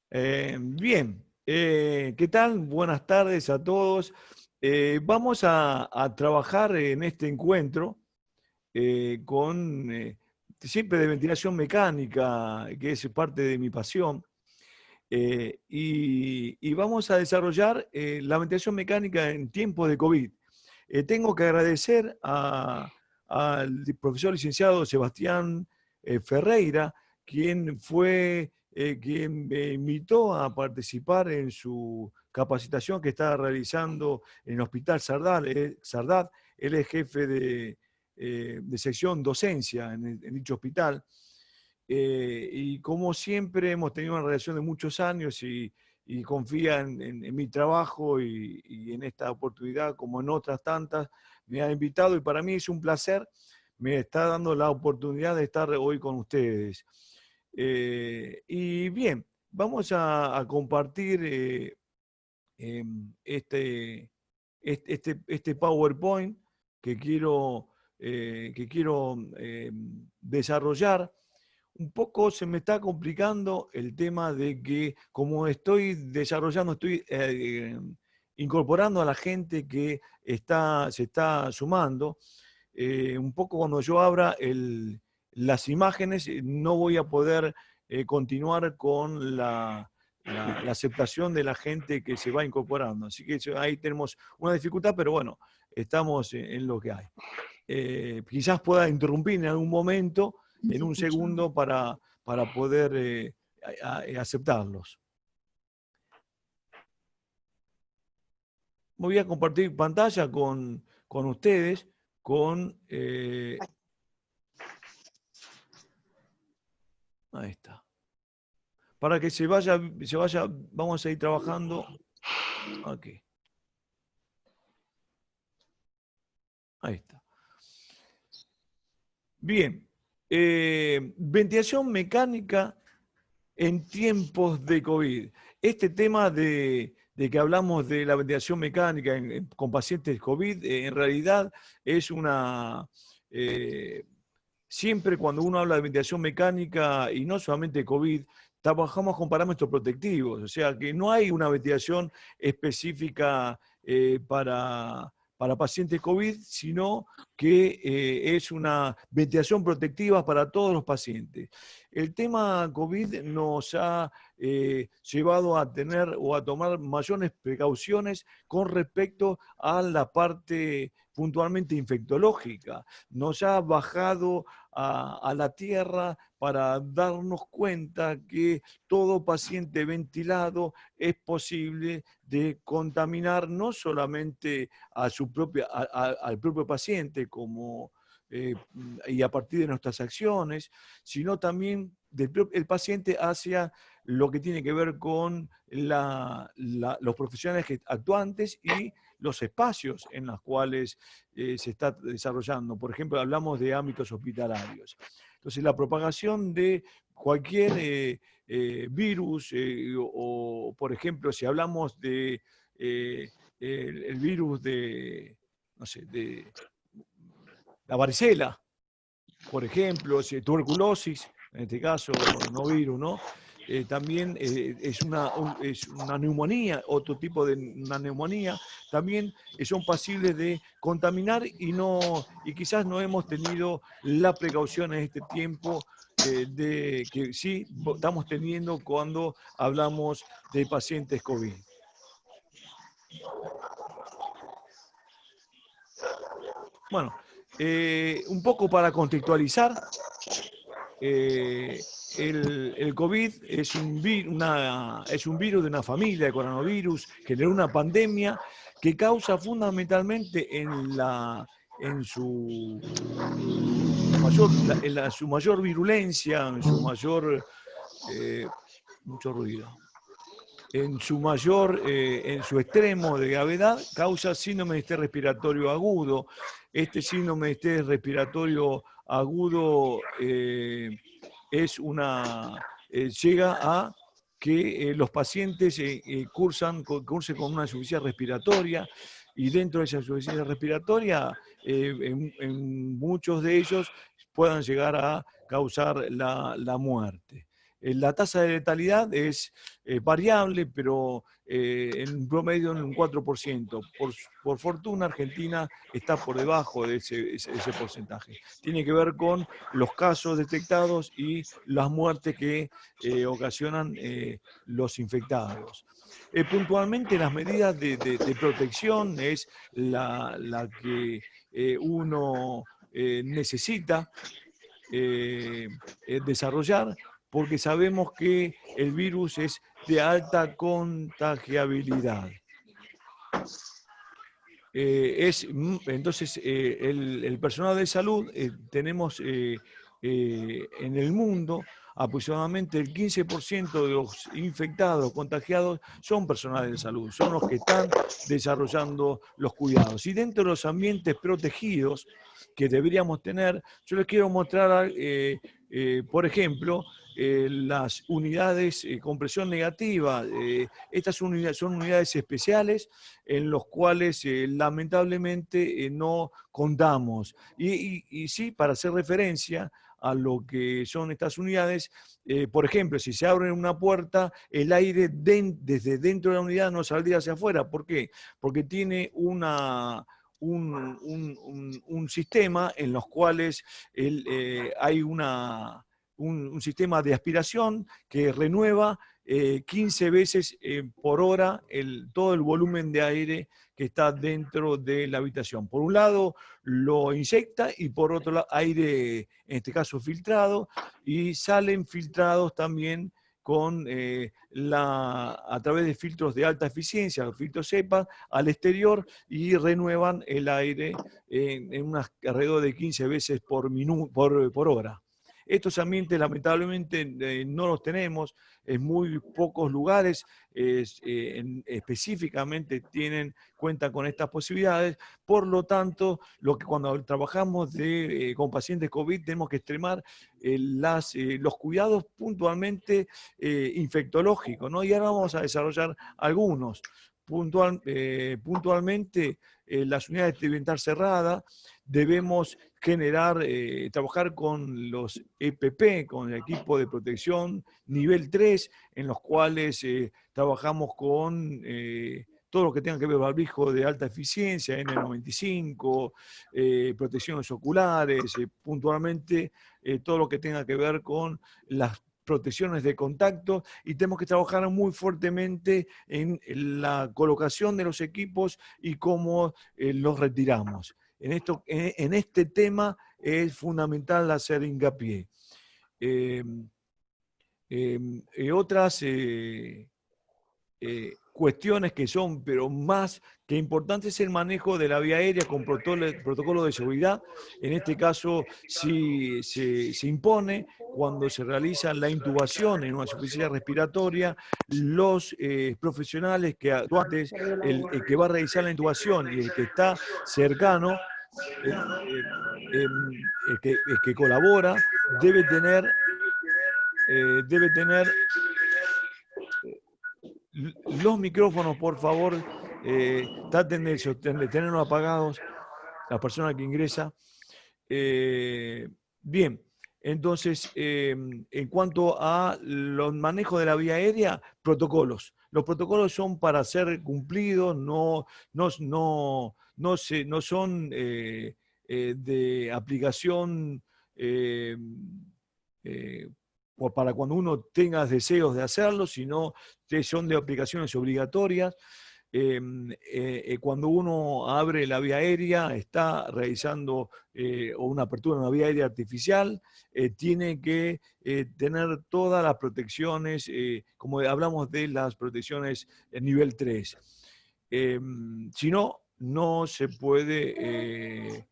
Bien, ¿qué tal? Buenas tardes a todos. Vamos a trabajar en este encuentro con siempre de ventilación mecánica, que es parte de mi pasión, y vamos a desarrollar la ventilación mecánica en tiempos de COVID. Tengo que agradecer al profesor licenciado Sebastián Ferreira, quien me invitó a participar en su capacitación que está realizando en el Hospital Sardá. Él es jefe de sección docencia en dicho hospital. Y como siempre hemos tenido una relación de muchos años y confía en mi trabajo y en esta oportunidad, como en otras tantas, me ha invitado y para mí es un placer, me está dando la oportunidad de estar hoy con ustedes. Y bien, vamos a compartir este, este PowerPoint que quiero desarrollar. Un poco se me está complicando el tema de que como estoy desarrollando, estoy incorporando a la gente que se está sumando. Un poco cuando yo abra las imágenes, no voy a poder continuar con la aceptación de la gente que se va incorporando. Así que ahí tenemos una dificultad, pero bueno, estamos en lo que hay. Quizás pueda interrumpir en algún momento, en un segundo, para poder aceptarlos. Voy a compartir pantalla con ustedes, ahí está. Para que se vaya, vamos a ir trabajando aquí. Ahí está. Bien. Ventilación mecánica en tiempos de COVID. Este tema de que hablamos de la ventilación mecánica con pacientes COVID, en realidad es siempre cuando uno habla de ventilación mecánica, y no solamente COVID, trabajamos con parámetros protectivos, o sea que no hay una ventilación específica para pacientes COVID, sino que es una ventilación protectiva para todos los pacientes. El tema COVID nos ha llevado a tener o a tomar mayores precauciones con respecto a la parte puntualmente infectológica. Nos ha bajado a la tierra para darnos cuenta que todo paciente ventilado es posible de contaminar no solamente al propio paciente y a partir de nuestras acciones, sino también el paciente hacia lo que tiene que ver con los profesionales actuantes y los espacios en los cuales se está desarrollando. Por ejemplo, hablamos de ámbitos hospitalarios. Entonces, la propagación de cualquier virus, o, por ejemplo, si hablamos de el virus no sé, de la varicela, por ejemplo, tuberculosis, en este caso, no virus, ¿no? También es una neumonía, otro tipo de una neumonía, también son pasibles de contaminar y quizás no hemos tenido la precaución en este tiempo de que sí estamos teniendo cuando hablamos de pacientes COVID. Bueno, un poco para contextualizar, el COVID es un virus de una familia de coronavirus, generó una pandemia que causa fundamentalmente en su mayor virulencia, en su mayor, mucho ruido, en su extremo de gravedad, causa síndrome de estrés respiratorio agudo. Este síndrome de estrés respiratorio agudo llega a que los pacientes cursen con una insuficiencia respiratoria, y dentro de esa insuficiencia respiratoria, en muchos de ellos puedan llegar a causar la muerte. La tasa de letalidad es variable, pero en promedio en un 4%. Por fortuna, Argentina está por debajo de ese porcentaje. Tiene que ver con los casos detectados y las muertes que ocasionan los infectados. Puntualmente, las medidas de protección es la que uno necesita desarrollar, porque sabemos que el virus es de alta contagiabilidad. Entonces, el personal de salud, tenemos en el mundo aproximadamente el 15% de los infectados, contagiados, son personales de salud, son los que están desarrollando los cuidados. Y dentro de los ambientes protegidos que deberíamos tener, yo les quiero mostrar, por ejemplo, las unidades con presión negativa. Estas son unidades especiales en los cuales lamentablemente no contamos. Y sí, para hacer referencia a lo que son estas unidades, por ejemplo, si se abre una puerta, el aire desde dentro de la unidad no saldría hacia afuera. ¿Por qué? Porque tiene un sistema en los cuales hay un sistema de aspiración que renueva 15 veces por hora todo el volumen de aire que está dentro de la habitación. Por un lado lo inyecta y por otro lado aire, en este caso filtrado, y salen filtrados también a través de filtros de alta eficiencia, los filtros CEPA, al exterior, y renuevan el aire en alrededor de 15 veces por hora. Estos ambientes lamentablemente no los tenemos en muy pocos lugares, específicamente cuentan con estas posibilidades. Por lo tanto, cuando trabajamos con pacientes COVID tenemos que extremar los cuidados puntualmente infectológicos, ¿no? Y ahora vamos a desarrollar algunos. Puntualmente, las unidades deben estar cerradas, debemos trabajar con los EPP, con el equipo de protección nivel 3, en los cuales trabajamos con todo lo que tenga que ver con barbijo de alta eficiencia, N95, protecciones oculares, puntualmente todo lo que tenga que ver con las protecciones de contacto, y tenemos que trabajar muy fuertemente en la colocación de los equipos y cómo los retiramos. En este tema es fundamental hacer hincapié. Otras cuestiones que son, pero más que importantes, es el manejo de la vía aérea con protocolo de seguridad. En este caso, sí se impone cuando se realiza la intubación en una insuficiencia respiratoria, los profesionales que actuantes, el que va a realizar la intubación y el que está cercano, el que colabora, debe tener los micrófonos, por favor, traten de tenerlos apagados, la persona que ingresa. Bien, entonces, en cuanto a los manejos de la vía aérea, protocolos. Los protocolos son para ser cumplidos, no son de aplicación para cuando uno tenga deseos de hacerlo, sino que son de aplicaciones obligatorias. Cuando uno abre la vía aérea, está realizando o una apertura de una vía aérea artificial, tiene que tener todas las protecciones, como hablamos de las protecciones en nivel 3. Si no, no se puede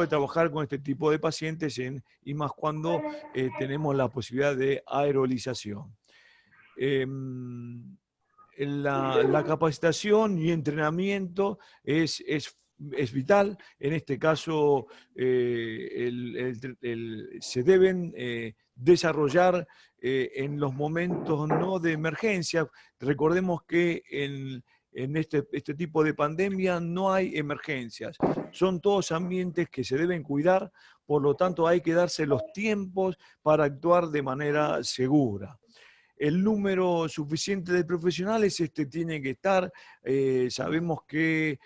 trabajar con este tipo de pacientes, y más cuando tenemos la posibilidad de aerolización. La capacitación y entrenamiento es vital. En este caso, se deben desarrollar en los momentos no de emergencia. Recordemos que en este tipo de pandemia no hay emergencias. Son todos ambientes que se deben cuidar, por lo tanto hay que darse los tiempos para actuar de manera segura. El número suficiente de profesionales tiene que estar. Sabemos que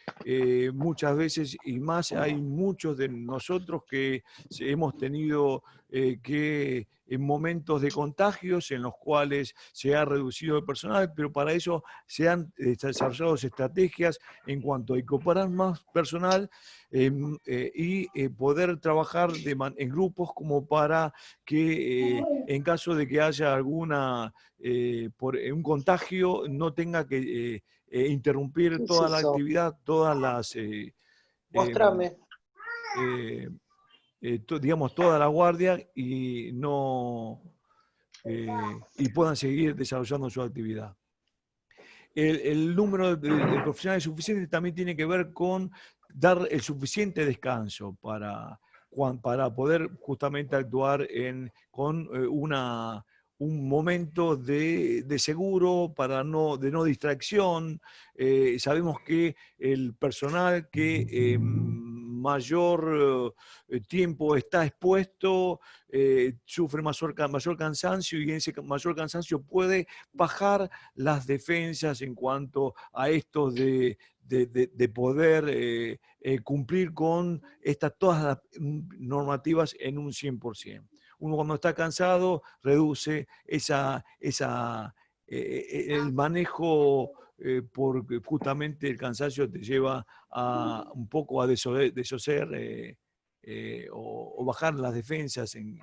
muchas veces, y más hay muchos de nosotros que hemos tenido que en momentos de contagios en los cuales se ha reducido el personal, pero para eso se han desarrollado estrategias en cuanto a incorporar más personal y poder trabajar en grupos como para que en caso de que haya alguna por un contagio no tenga que interrumpir ¿Qué es toda la eso? actividad, todas las, Mostrame. eh, digamos, toda la guardia y no y puedan seguir desarrollando su actividad. El número de profesionales suficientes también tiene que ver con dar el suficiente descanso para poder justamente actuar con un momento de seguro, de no distracción. Sabemos que el personal que mayor tiempo está expuesto sufre mayor cansancio y ese mayor cansancio puede bajar las defensas en cuanto a esto de poder cumplir con todas las normativas en un 100%. Uno cuando está cansado reduce el manejo porque justamente el cansancio te lleva a un poco a desocer o bajar las defensas en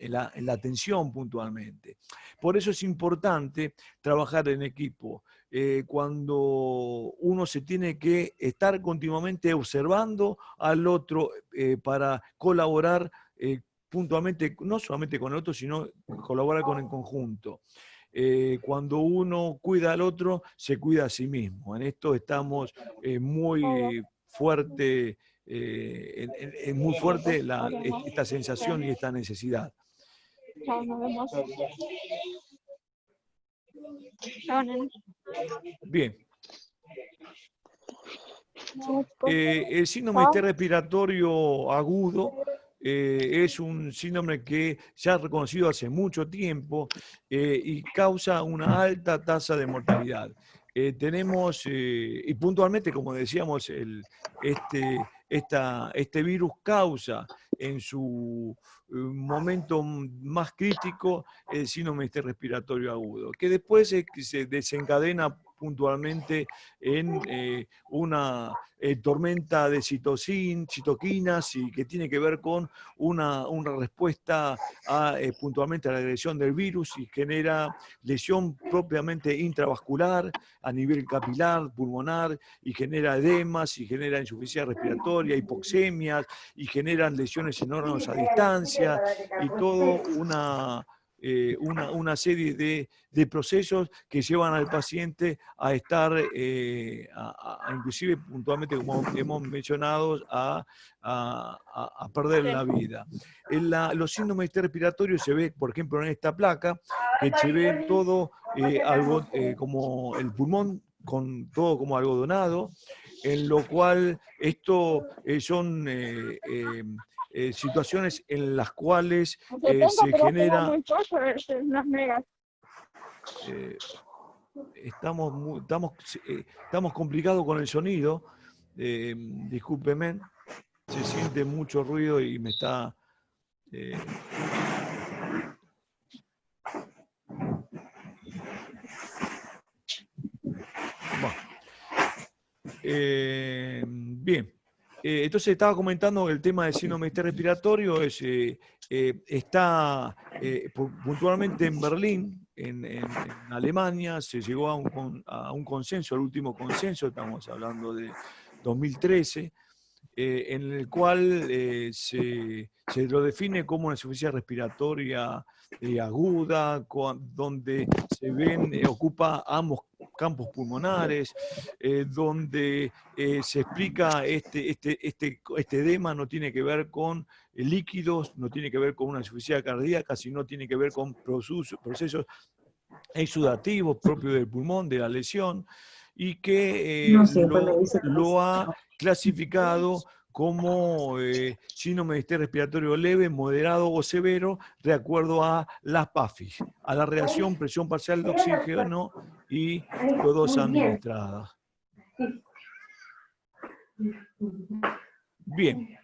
la atención puntualmente. Por eso es importante trabajar en equipo. Cuando uno se tiene que estar continuamente observando al otro para colaborar puntualmente, no solamente con el otro, sino colaborar con el conjunto. Cuando uno cuida al otro, se cuida a sí mismo. En esto estamos muy fuerte, muy fuerte esta sensación y esta necesidad. Chao, nos vemos. Chao, nene. Bien. Chao, chicos. El síndrome respiratorio agudo es un síndrome que se ha reconocido hace mucho tiempo y causa una alta tasa de mortalidad. Tenemos, y puntualmente, como decíamos, este virus causa en su momento más crítico el síndrome respiratorio agudo, que después se desencadena puntualmente en una tormenta de citoquinas y que tiene que ver con una respuesta puntualmente a la agresión del virus y genera lesión propiamente intravascular a nivel capilar, pulmonar, y genera edemas, y genera insuficiencia respiratoria, hipoxemias, y generan lesiones en órganos a distancia, y todo una serie de procesos que llevan al paciente a estar, inclusive puntualmente, como hemos mencionado, a perder la vida. Los síndromes respiratorios se ve, por ejemplo, en esta placa, que se ve todo algo como el pulmón, con todo como algodonado, en lo cual esto son situaciones en las cuales se genera... Estamos complicados con el sonido, discúlpeme, se siente mucho ruido y me está... bien. Entonces estaba comentando el tema del síndrome respiratorio, está puntualmente en Berlín, en Alemania, se llegó a un consenso, el último consenso, estamos hablando de 2013, en el cual se lo define como una insuficiencia respiratoria aguda, donde ocupa ambos campos pulmonares, donde se explica este edema no tiene que ver con líquidos, no tiene que ver con una insuficiencia cardíaca, sino tiene que ver con procesos exudativos propios del pulmón, de la lesión, y que No sé, pues me dice que lo ha no. clasificado como síndrome de estrés respiratorio leve, moderado o severo, de acuerdo a las PAFI, a la reacción presión parcial de oxígeno y CO2 Muy bien. administrada. Bien.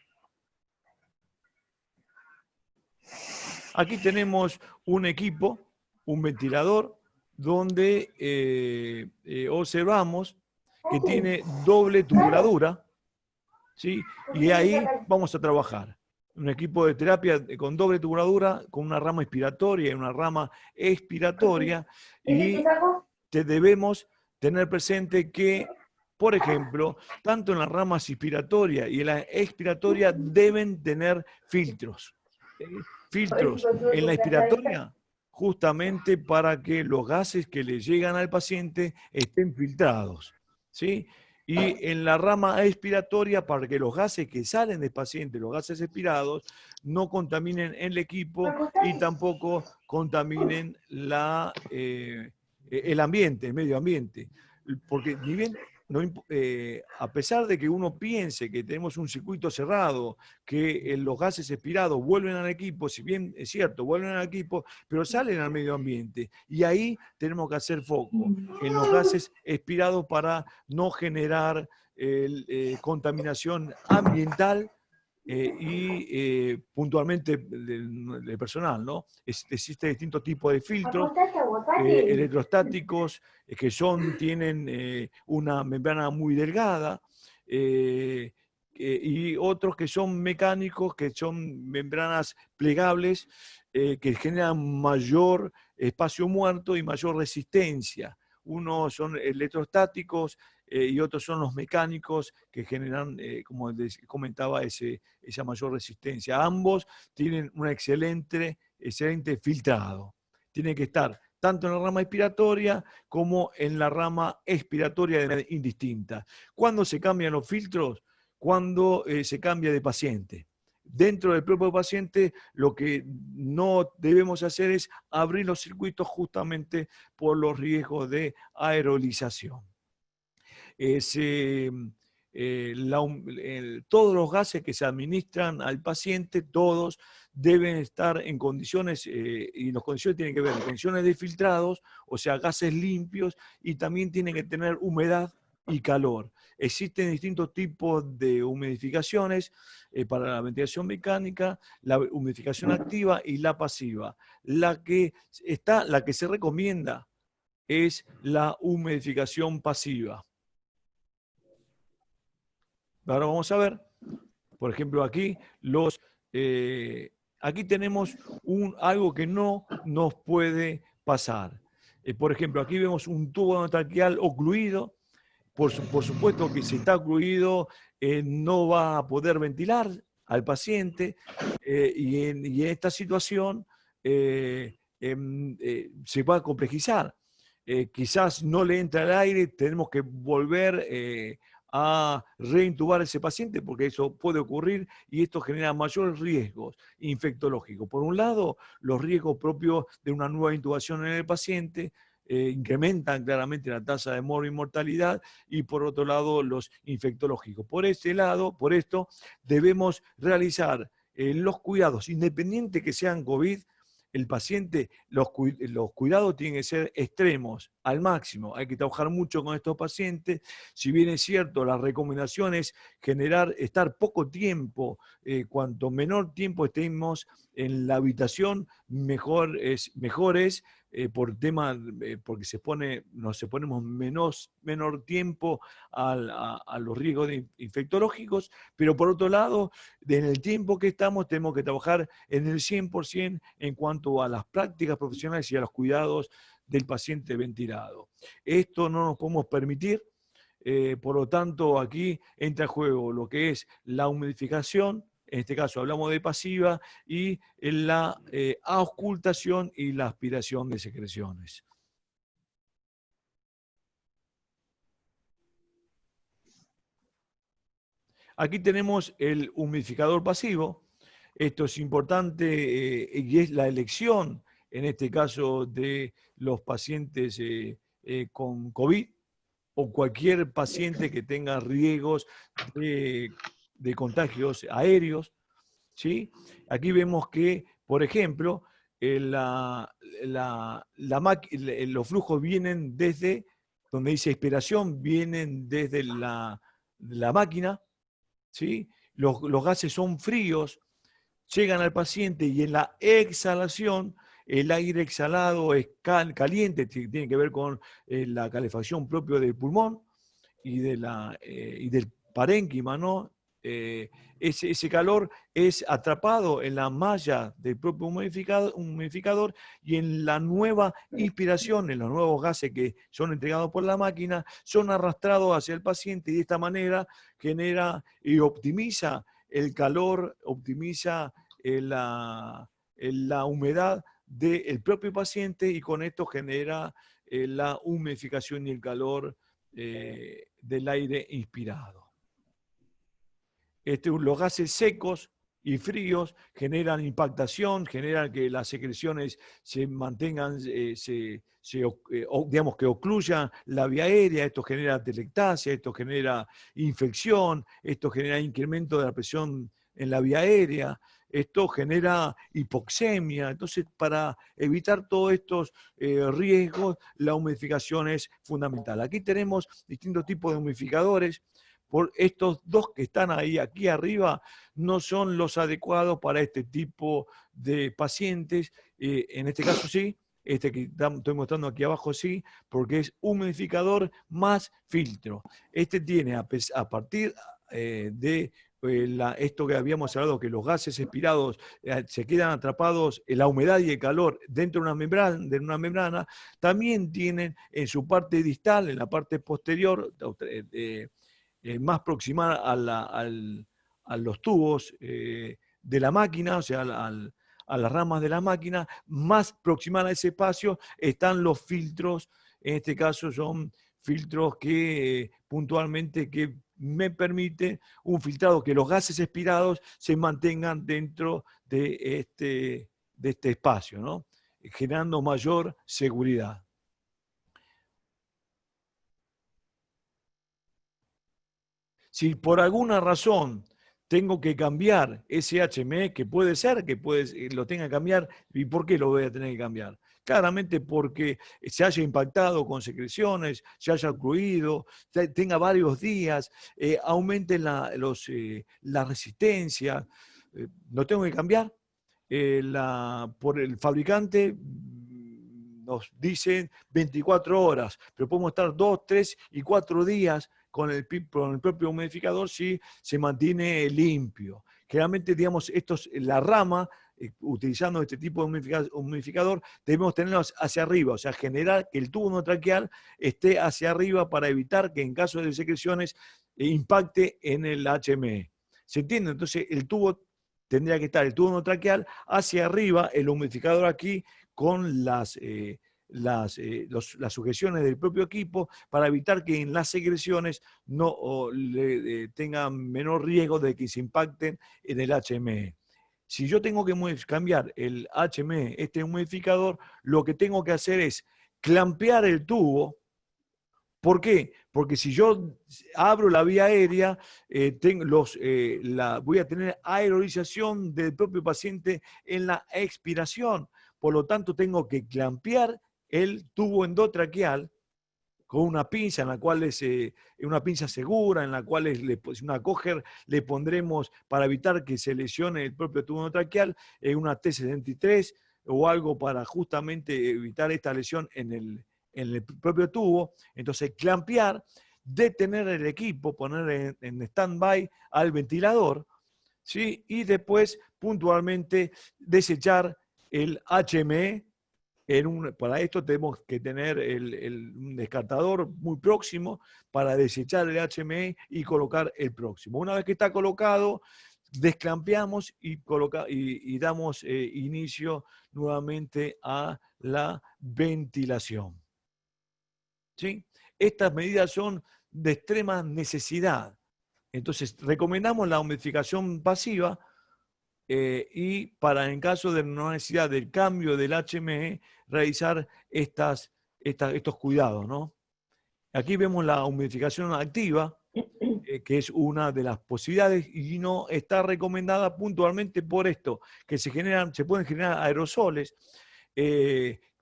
Aquí tenemos un equipo, un ventilador, donde observamos que tiene doble tubuladura, ¿sí? Y ahí vamos a trabajar. Un equipo de terapia con doble tubuladura, con una rama inspiratoria y una rama expiratoria, y debemos tener presente que, por ejemplo, tanto en las ramas inspiratoria y en la expiratoria deben tener filtros. Filtros en la inspiratoria justamente para que los gases que le llegan al paciente estén filtrados, ¿sí? Y en la rama expiratoria para que los gases que salen del paciente, los gases expirados, no contaminen el equipo y tampoco contaminen el ambiente, el medio ambiente. Porque ni bien, a pesar de que uno piense que tenemos un circuito cerrado, que los gases expirados vuelven al equipo, si bien es cierto, vuelven al equipo, pero salen al medio ambiente. Y ahí tenemos que hacer foco en los gases expirados para no generar contaminación ambiental y puntualmente del personal, ¿no? Existen distintos tipos de filtros electrostáticos que tienen una membrana muy delgada y otros que son mecánicos, que son membranas plegables que generan mayor espacio muerto y mayor resistencia. Unos son electrostáticos y otros son los mecánicos que generan, como comentaba, esa mayor resistencia. Ambos tienen un excelente filtrado. Tienen que estar tanto en la rama expiratoria como en la rama expiratoria de manera indistinta. ¿Cuándo se cambian los filtros? Cuando se cambia de paciente. Dentro del propio paciente, lo que no debemos hacer es abrir los circuitos justamente por los riesgos de aerolización. Todos los gases que se administran al paciente, todos deben estar en condiciones, y las condiciones tienen que ver en condiciones de filtrados, o sea, gases limpios, y también tienen que tener humedad y calor. Existen distintos tipos de humidificaciones para la ventilación mecánica, la humidificación activa y la pasiva. La que se recomienda es la humidificación pasiva. Ahora vamos a ver, por ejemplo, aquí aquí tenemos algo que no nos puede pasar. Por ejemplo, aquí vemos un tubo endotraqueal ocluido. Por supuesto que si está ocluido no va a poder ventilar al paciente y en esta situación se va a complejizar. Quizás no le entra el aire, tenemos que volver a reintubar a ese paciente porque eso puede ocurrir y esto genera mayores riesgos infectológicos. Por un lado, los riesgos propios de una nueva intubación en el paciente incrementan claramente la tasa de mortalidad y por otro lado los infectológicos. Por esto debemos realizar los cuidados, independiente que sean COVID, el paciente, los cuidados tienen que ser extremos, al máximo. Hay que trabajar mucho con estos pacientes. Si bien es cierto, la recomendación es estar poco tiempo, cuanto menor tiempo estemos en la habitación, mejor es porque nos exponemos menor tiempo a los riesgos infectológicos, pero por otro lado, en el tiempo que estamos tenemos que trabajar en el 100% en cuanto a las prácticas profesionales y a los cuidados del paciente ventilado. Esto no nos podemos permitir, por lo tanto aquí entra en juego lo que es la humidificación, en este caso hablamos de pasiva, y la auscultación y la aspiración de secreciones. Aquí tenemos el humidificador pasivo. Esto es importante y es la elección, en este caso, de los pacientes con COVID. o cualquier paciente que tenga riesgos de contagios aéreos, ¿sí? Aquí vemos que, por ejemplo, los flujos vienen desde, donde dice expiración, vienen desde la máquina, ¿sí? Los gases son fríos, llegan al paciente y en la exhalación, el aire exhalado es caliente, tiene que ver con la calefacción propia del pulmón y del parénquima, ¿no? Ese calor es atrapado en la malla del propio humidificador y en la nueva inspiración, en los nuevos gases que son entregados por la máquina, son arrastrados hacia el paciente y de esta manera genera y optimiza el calor, optimiza la humedad del propio paciente y con esto genera la humidificación y el calor del aire inspirado. Los gases secos y fríos generan impactación, generan que las secreciones se mantengan, digamos que ocluyan la vía aérea, esto genera atelectasia, esto genera infección, esto genera incremento de la presión en la vía aérea, esto genera hipoxemia. Entonces, para evitar todos estos riesgos, la humidificación es fundamental. Aquí tenemos distintos tipos de humidificadores. Por estos dos que están ahí, aquí arriba, no son los adecuados para este tipo de pacientes. En este caso sí, este que estoy mostrando aquí abajo sí, porque es humidificador más filtro. Este tiene a partir de esto que habíamos hablado, que los gases expirados se quedan atrapados en la humedad y el calor dentro de una membrana, también tienen en su parte distal, en la parte posterior, más proximada a los tubos de la máquina, o sea, a las ramas de la máquina, más proximada a ese espacio están los filtros. En este caso son filtros que puntualmente que me permiten un filtrado que los gases expirados se mantengan dentro de este espacio, ¿no? Generando mayor seguridad. Si por alguna razón tengo que cambiar ese HME, que puede ser que lo tenga que cambiar, ¿y por qué lo voy a tener que cambiar? Claramente porque se haya impactado con secreciones, se haya ocluido, tenga varios días, aumente la resistencia. ¿Lo tengo que cambiar? Por el fabricante nos dicen 24 horas, pero podemos estar 2, 3 y 4 días con el propio humidificador si se mantiene limpio. Generalmente, digamos, la rama, utilizando este tipo de humidificador, debemos tenerlos hacia arriba, o sea, generar que el tubo endotraqueal esté hacia arriba para evitar que en caso de secreciones impacte en el HME. ¿Se entiende? Entonces, el tubo tendría que estar, el tubo endotraqueal hacia arriba, el humidificador aquí con las sujeciones del propio equipo para evitar que en las secreciones tengan menor riesgo de que se impacten en el HME. Si yo tengo que cambiar el HME, este humidificador, lo que tengo que hacer es clampear el tubo. ¿Por qué? Porque si yo abro la vía aérea, voy a tener aerolización del propio paciente en la expiración. Por lo tanto, tengo que clampear el tubo endotraqueal con una pinza, en la cual es una pinza segura, en la cual una coger le pondremos para evitar que se lesione el propio tubo endotraqueal, una T73 o algo para justamente evitar esta lesión en el propio tubo. Entonces, clampear, detener el equipo, poner en stand-by al ventilador, ¿sí? Y después puntualmente desechar el HME. Para esto tenemos que tener un descartador muy próximo para desechar el HME y colocar el próximo. Una vez que está colocado, desclampeamos y damos inicio nuevamente a la ventilación. ¿Sí? Estas medidas son de extrema necesidad. Entonces, recomendamos la humidificación pasiva y en caso de no necesidad del cambio del HME, realizar estos cuidados, ¿no? Aquí vemos la humidificación activa, que es una de las posibilidades y no está recomendada puntualmente por esto, que se pueden generar aerosoles,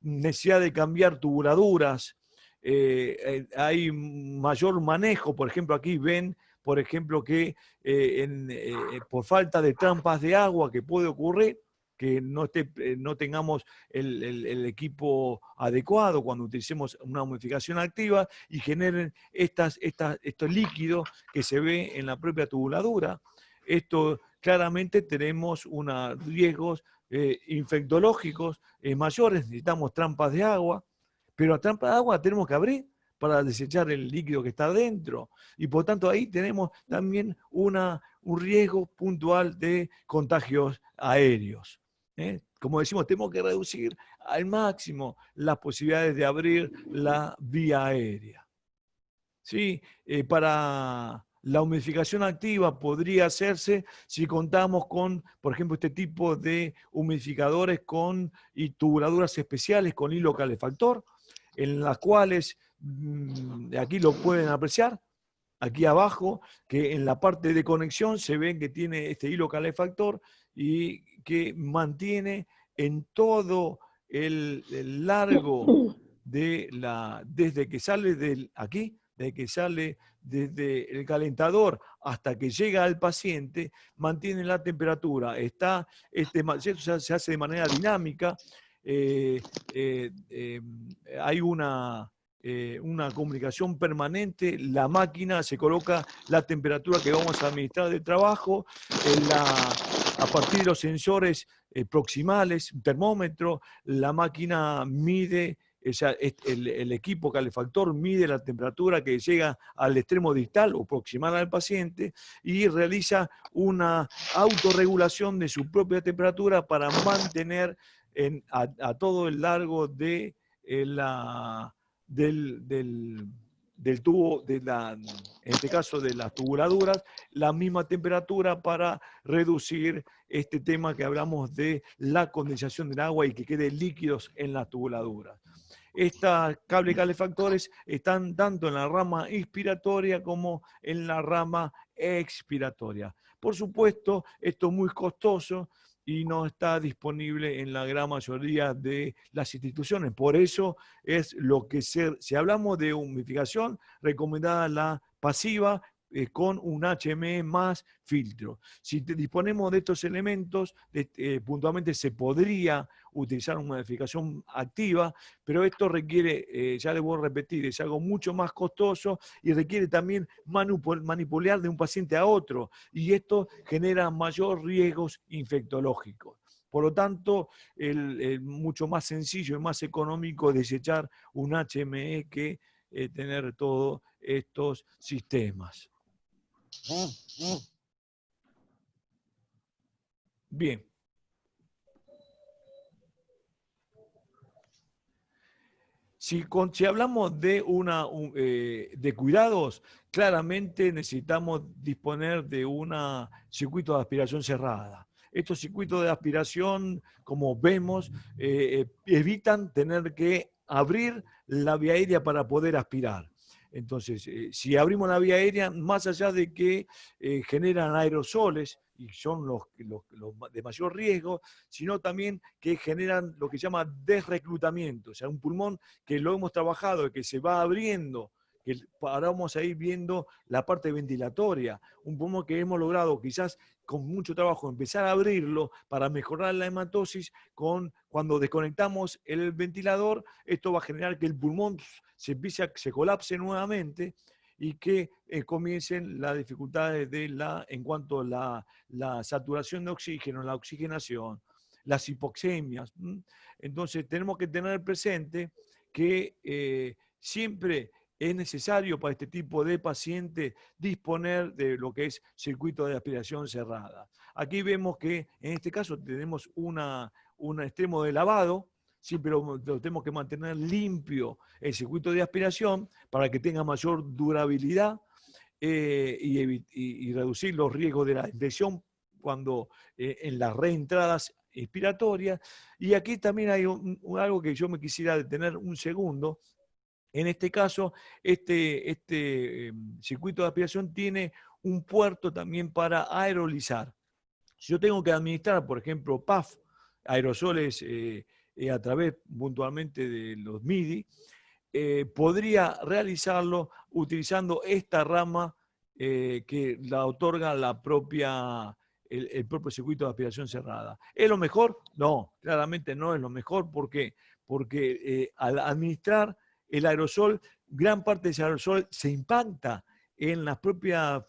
necesidad de cambiar tubuladuras, hay mayor manejo. Por ejemplo, aquí ven, por ejemplo, que por falta de trampas de agua que puede ocurrir, que no tengamos el equipo adecuado cuando utilicemos una humidificación activa y generen estos líquidos que se ve en la propia tubuladura. Esto claramente tenemos riesgos infectológicos mayores, necesitamos trampas de agua, pero la trampa de agua la tenemos que abrir para desechar el líquido que está dentro. Y por tanto ahí tenemos también un riesgo puntual de contagios aéreos. Como decimos, tenemos que reducir al máximo las posibilidades de abrir la vía aérea. ¿Sí? Para la humidificación activa podría hacerse si contamos con, por ejemplo, este tipo de humidificadores y tubuladuras especiales con hilo calefactor, en las cuales, aquí lo pueden apreciar, aquí abajo, que en la parte de conexión se ve que tiene este hilo calefactor y que mantiene en todo el largo desde que sale desde que sale desde el calentador hasta que llega al paciente, mantiene la temperatura. Esto se hace de manera dinámica. Hay una comunicación permanente, la máquina se coloca la temperatura que vamos a administrar de trabajo, a partir de los sensores proximales, un termómetro, la máquina mide, el equipo calefactor mide la temperatura que llega al extremo distal o proximal al paciente y realiza una autorregulación de su propia temperatura para mantener a todo el largo de del tubo, en este caso de las tubuladuras, la misma temperatura para reducir este tema que hablamos de la condensación del agua y que quede líquidos en las tubuladuras. Estos cables calefactores están tanto en la rama inspiratoria como en la rama expiratoria. Por supuesto, esto es muy costoso y no está disponible en la gran mayoría de las instituciones. Por eso es lo que si hablamos de humidificación, recomendada la pasiva, con un HME más filtro. Si disponemos de estos elementos, puntualmente se podría utilizar una humidificación activa, pero esto requiere, ya le voy a repetir, es algo mucho más costoso y requiere también manipular de un paciente a otro, y esto genera mayor riesgos infectológicos. Por lo tanto, mucho más sencillo y más económico desechar un HME que tener todos estos sistemas. Bien. Si hablamos de cuidados, claramente necesitamos disponer de un circuito de aspiración cerrada. Estos circuitos de aspiración, como vemos, evitan tener que abrir la vía aérea para poder aspirar. Entonces, si abrimos la vía aérea, más allá de que generan aerosoles, y son los de mayor riesgo, sino también que generan lo que se llama desreclutamiento, o sea, un pulmón que lo hemos trabajado, que se va abriendo, que ahora vamos a ir viendo la parte ventilatoria, un pulmón que hemos logrado quizás con mucho trabajo empezar a abrirlo para mejorar la hematosis. Cuando desconectamos el ventilador, esto va a generar que el pulmón se colapse nuevamente y que comiencen las dificultades en cuanto a la saturación de oxígeno, la oxigenación, las hipoxemias. Entonces tenemos que tener presente que siempre es necesario para este tipo de pacientes disponer de lo que es circuito de aspiración cerrada. Aquí vemos que en este caso tenemos un extremo de lavado, sí, pero lo tenemos que mantener limpio el circuito de aspiración para que tenga mayor durabilidad y reducir los riesgos de la infección cuando en las reentradas expiratorias. Y aquí también hay algo que yo me quisiera detener un segundo, En este caso, este circuito de aspiración tiene un puerto también para aerolizar. Si yo tengo que administrar, por ejemplo, PAF, aerosoles a través puntualmente de los MIDI, podría realizarlo utilizando esta rama que la otorga el propio circuito de aspiración cerrada. ¿Es lo mejor? No, claramente no es lo mejor. ¿Por qué? Porque al administrar el aerosol, gran parte de ese aerosol se impacta en las propias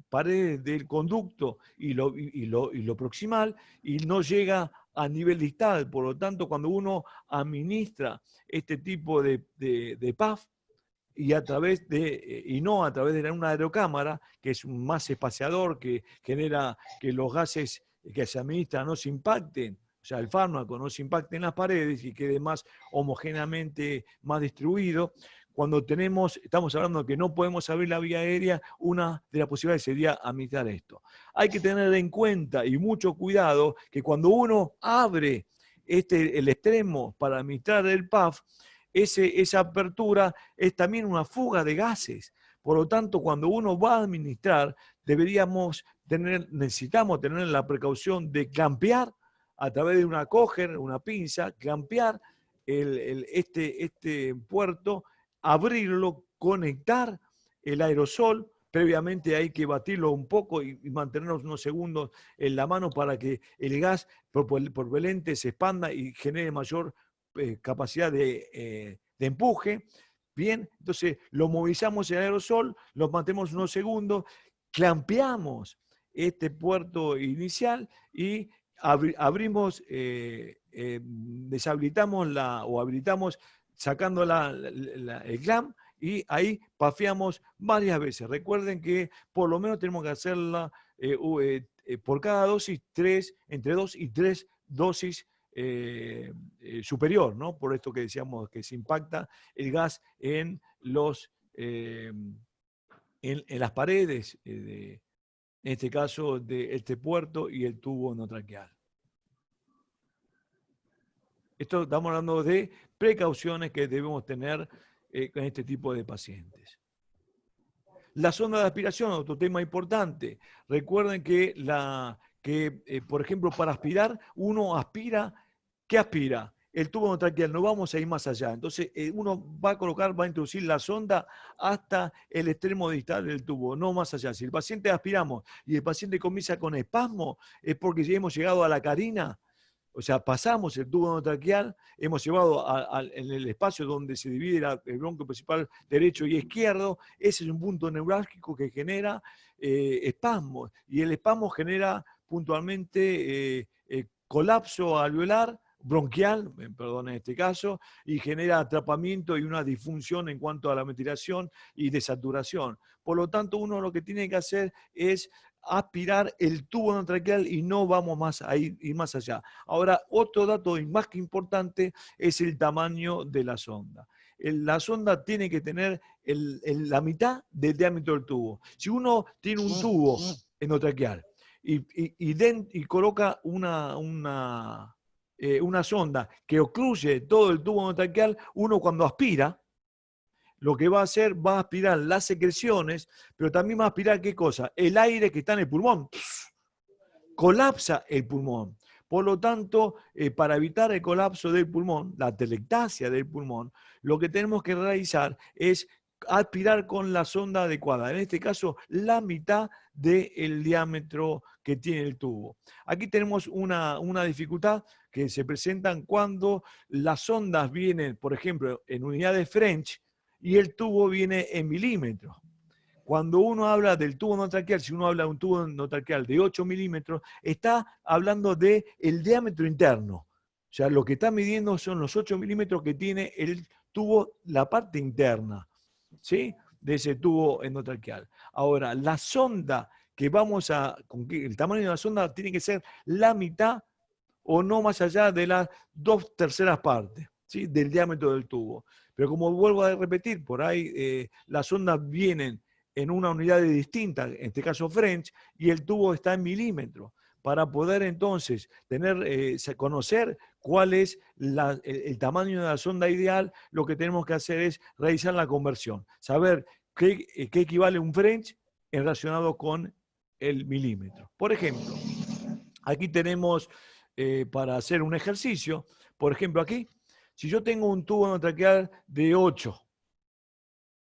paredes del conducto y lo proximal y no llega a nivel distal. Por lo tanto, cuando uno administra este tipo de PAF y no a través de una aerocámara, que es un más espaciador, que genera que los gases que se administran no se impacten, o sea, el fármaco no se impacte en las paredes y quede más homogéneamente más distribuido. Cuando estamos hablando de que no podemos abrir la vía aérea, una de las posibilidades sería administrar esto. Hay que tener en cuenta y mucho cuidado que cuando uno abre el extremo para administrar el PAF, esa apertura es también una fuga de gases. Por lo tanto, cuando uno va a administrar, necesitamos tener la precaución de clampear a través de una coger, una pinza, clampear este puerto, abrirlo, conectar el aerosol. Previamente hay que batirlo un poco y mantenernos unos segundos en la mano para que el gas propelente se expanda y genere mayor capacidad de empuje. Bien, entonces lo movilizamos el aerosol, lo mantenemos unos segundos, clampeamos este puerto inicial y abrimos, deshabilitamos o habilitamos sacando el clamp y ahí pafeamos varias veces. Recuerden que por lo menos tenemos que hacerla por cada dosis, entre 2 y 3 dosis superior, ¿no? Por esto que decíamos que se impacta el gas en las paredes, en este caso de este puerto y el tubo endotraqueal. Esto estamos hablando de precauciones que debemos tener con este tipo de pacientes. La sonda de aspiración, otro tema importante. Recuerden que, por ejemplo, para aspirar, uno aspira. ¿Qué aspira? El tubo endotraqueal, no vamos a ir más allá. Entonces, uno va a introducir la sonda hasta el extremo distal del tubo, no más allá. Si el paciente aspiramos y el paciente comienza con espasmo, es porque ya hemos llegado a la carina, o sea, pasamos el tubo endotraqueal, hemos llevado en el espacio donde se divide el bronquio principal derecho y izquierdo. Ese es un punto neurálgico que genera espasmos. Y el espasmo genera puntualmente colapso alveolar, bronquial, perdón, en este caso, y genera atrapamiento y una disfunción en cuanto a la ventilación y desaturación. Por lo tanto, uno lo que tiene que hacer es aspirar el tubo endotraqueal y no vamos a ir más allá. Ahora, otro dato más que importante es el tamaño de la sonda. La sonda tiene que tener la mitad del diámetro del tubo. Si uno tiene un tubo endotraqueal y coloca una sonda que ocluye todo el tubo endotraqueal, uno cuando aspira, lo que va a hacer, va a aspirar las secreciones, pero también va a aspirar, ¿qué cosa? El aire que está en el pulmón. Colapsa el pulmón. Por lo tanto, para evitar el colapso del pulmón, la atelectasia del pulmón, lo que tenemos que realizar es aspirar con la sonda adecuada. En este caso, la mitad del diámetro que tiene el tubo. Aquí tenemos una dificultad que se presentan cuando las sondas vienen, por ejemplo, en unidades French, y el tubo viene en milímetros. Cuando uno habla del tubo endotraqueal, si uno habla de un tubo endotraqueal de 8 milímetros, está hablando del diámetro interno. O sea, lo que está midiendo son los 8 milímetros que tiene el tubo, la parte interna, ¿sí?, de ese tubo endotraqueal. Ahora, la sonda el tamaño de la sonda tiene que ser la mitad o no más allá de las 2/3 partes, ¿sí?, del diámetro del tubo. Pero como vuelvo a repetir, por ahí las ondas vienen en una unidad distinta, en este caso French, y el tubo está en milímetros. Para poder entonces conocer cuál es el tamaño de la sonda ideal, lo que tenemos que hacer es realizar la conversión, saber qué equivale un French relacionado con el milímetro. Por ejemplo, aquí tenemos para hacer un ejercicio, por ejemplo aquí, si yo tengo un tubo endotraqueal de 8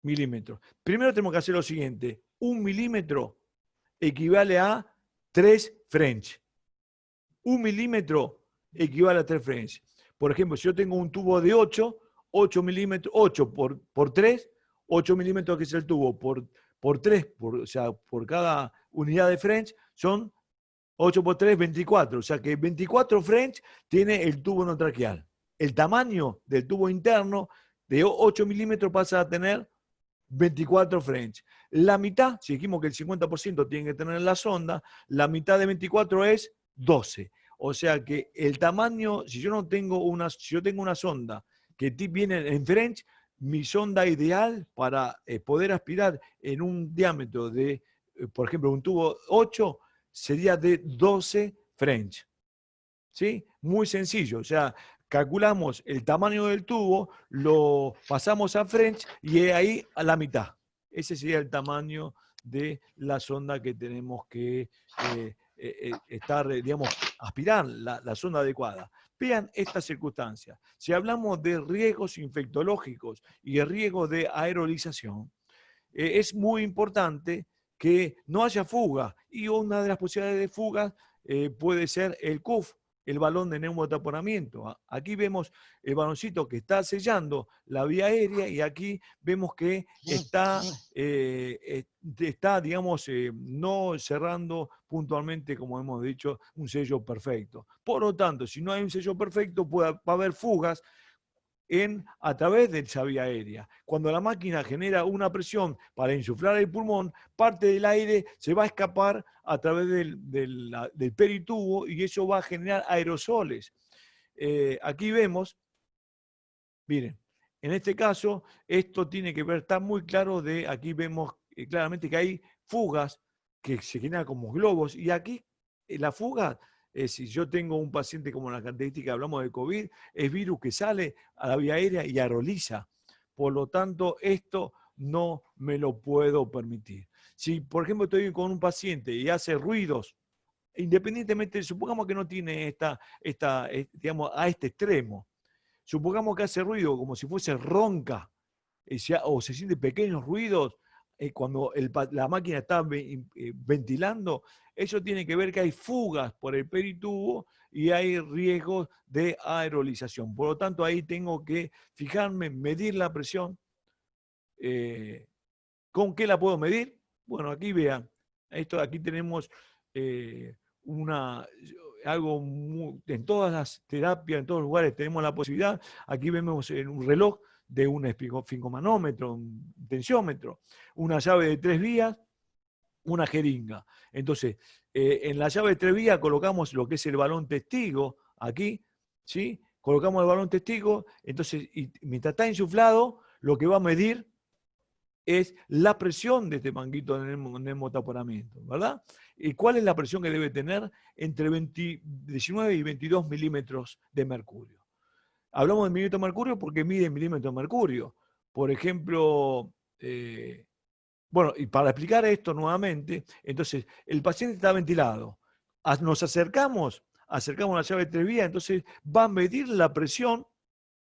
milímetros, primero tenemos que hacer lo siguiente: 1 milímetro equivale a 3 French. 1 milímetro equivale a 3 French. Por ejemplo, si yo tengo un tubo de 8 milímetros, 8 por 3, 8 milímetros que es el tubo, por 3, o sea, por cada unidad de French, son 8 por 3, 24. O sea que 24 French tiene el tubo endotraqueal. El tamaño del tubo interno de 8 milímetros pasa a tener 24 French. La mitad, si dijimos que el 50% tiene que tener la sonda, la mitad de 24 es 12. O sea que el tamaño, si yo tengo una sonda que viene en French, mi sonda ideal para poder aspirar en un diámetro de, por ejemplo, un tubo 8, sería de 12 French. ¿Sí? Muy sencillo. O sea, calculamos el tamaño del tubo, lo pasamos a French y ahí a la mitad. Ese sería el tamaño de la sonda que tenemos que estar, digamos, aspirar, la sonda adecuada. Vean estas circunstancias. Si hablamos de riesgos infectológicos y de riesgos de aerolización, es muy importante que no haya fuga, y una de las posibilidades de fuga puede ser el CUF, el balón de neumotaponamiento. Aquí vemos el baloncito que está sellando la vía aérea y aquí vemos que está digamos, no cerrando puntualmente, como hemos dicho, un sello perfecto. Por lo tanto, si no hay un sello perfecto, va a haber fugas a través de esa vía aérea. Cuando la máquina genera una presión para insuflar el pulmón, parte del aire se va a escapar a través del peritubo y eso va a generar aerosoles. Aquí vemos, miren, en este caso, esto tiene que ver, está muy claro aquí vemos claramente que hay fugas que se generan como globos y aquí la fuga, si yo tengo un paciente como la característica, hablamos de COVID, es virus que sale a la vía aérea y aeroliza. Por lo tanto, esto no me lo puedo permitir. Si, por ejemplo, estoy con un paciente y hace ruidos, independientemente, supongamos que no tiene digamos, a este extremo, supongamos que hace ruido como si fuese ronca, o se siente pequeños ruidos cuando la máquina está ventilando, eso tiene que ver que hay fugas por el peritubo y hay riesgos de aerolización. Por lo tanto, ahí tengo que fijarme, medir la presión. ¿Con qué la puedo medir? Bueno, aquí vean, aquí tenemos algo en todas las terapias, en todos los lugares tenemos la posibilidad. Aquí vemos en un reloj de un esfingomanómetro, un tensiómetro, una llave de 3 vías, una jeringa. Entonces, en la llave de 3 vías colocamos lo que es el balón testigo, aquí, ¿sí? Colocamos el balón testigo, entonces, y mientras está insuflado, lo que va a medir es la presión de este manguito de neumotaponamiento, ¿verdad? ¿Y cuál es la presión que debe tener? Entre 19 y 22 milímetros de mercurio. Hablamos de milímetros de mercurio porque mide milímetros de mercurio. Por ejemplo, bueno, y para explicar esto nuevamente, entonces, el paciente está ventilado. Nos acercamos la llave de 3 vías, entonces va a medir la presión.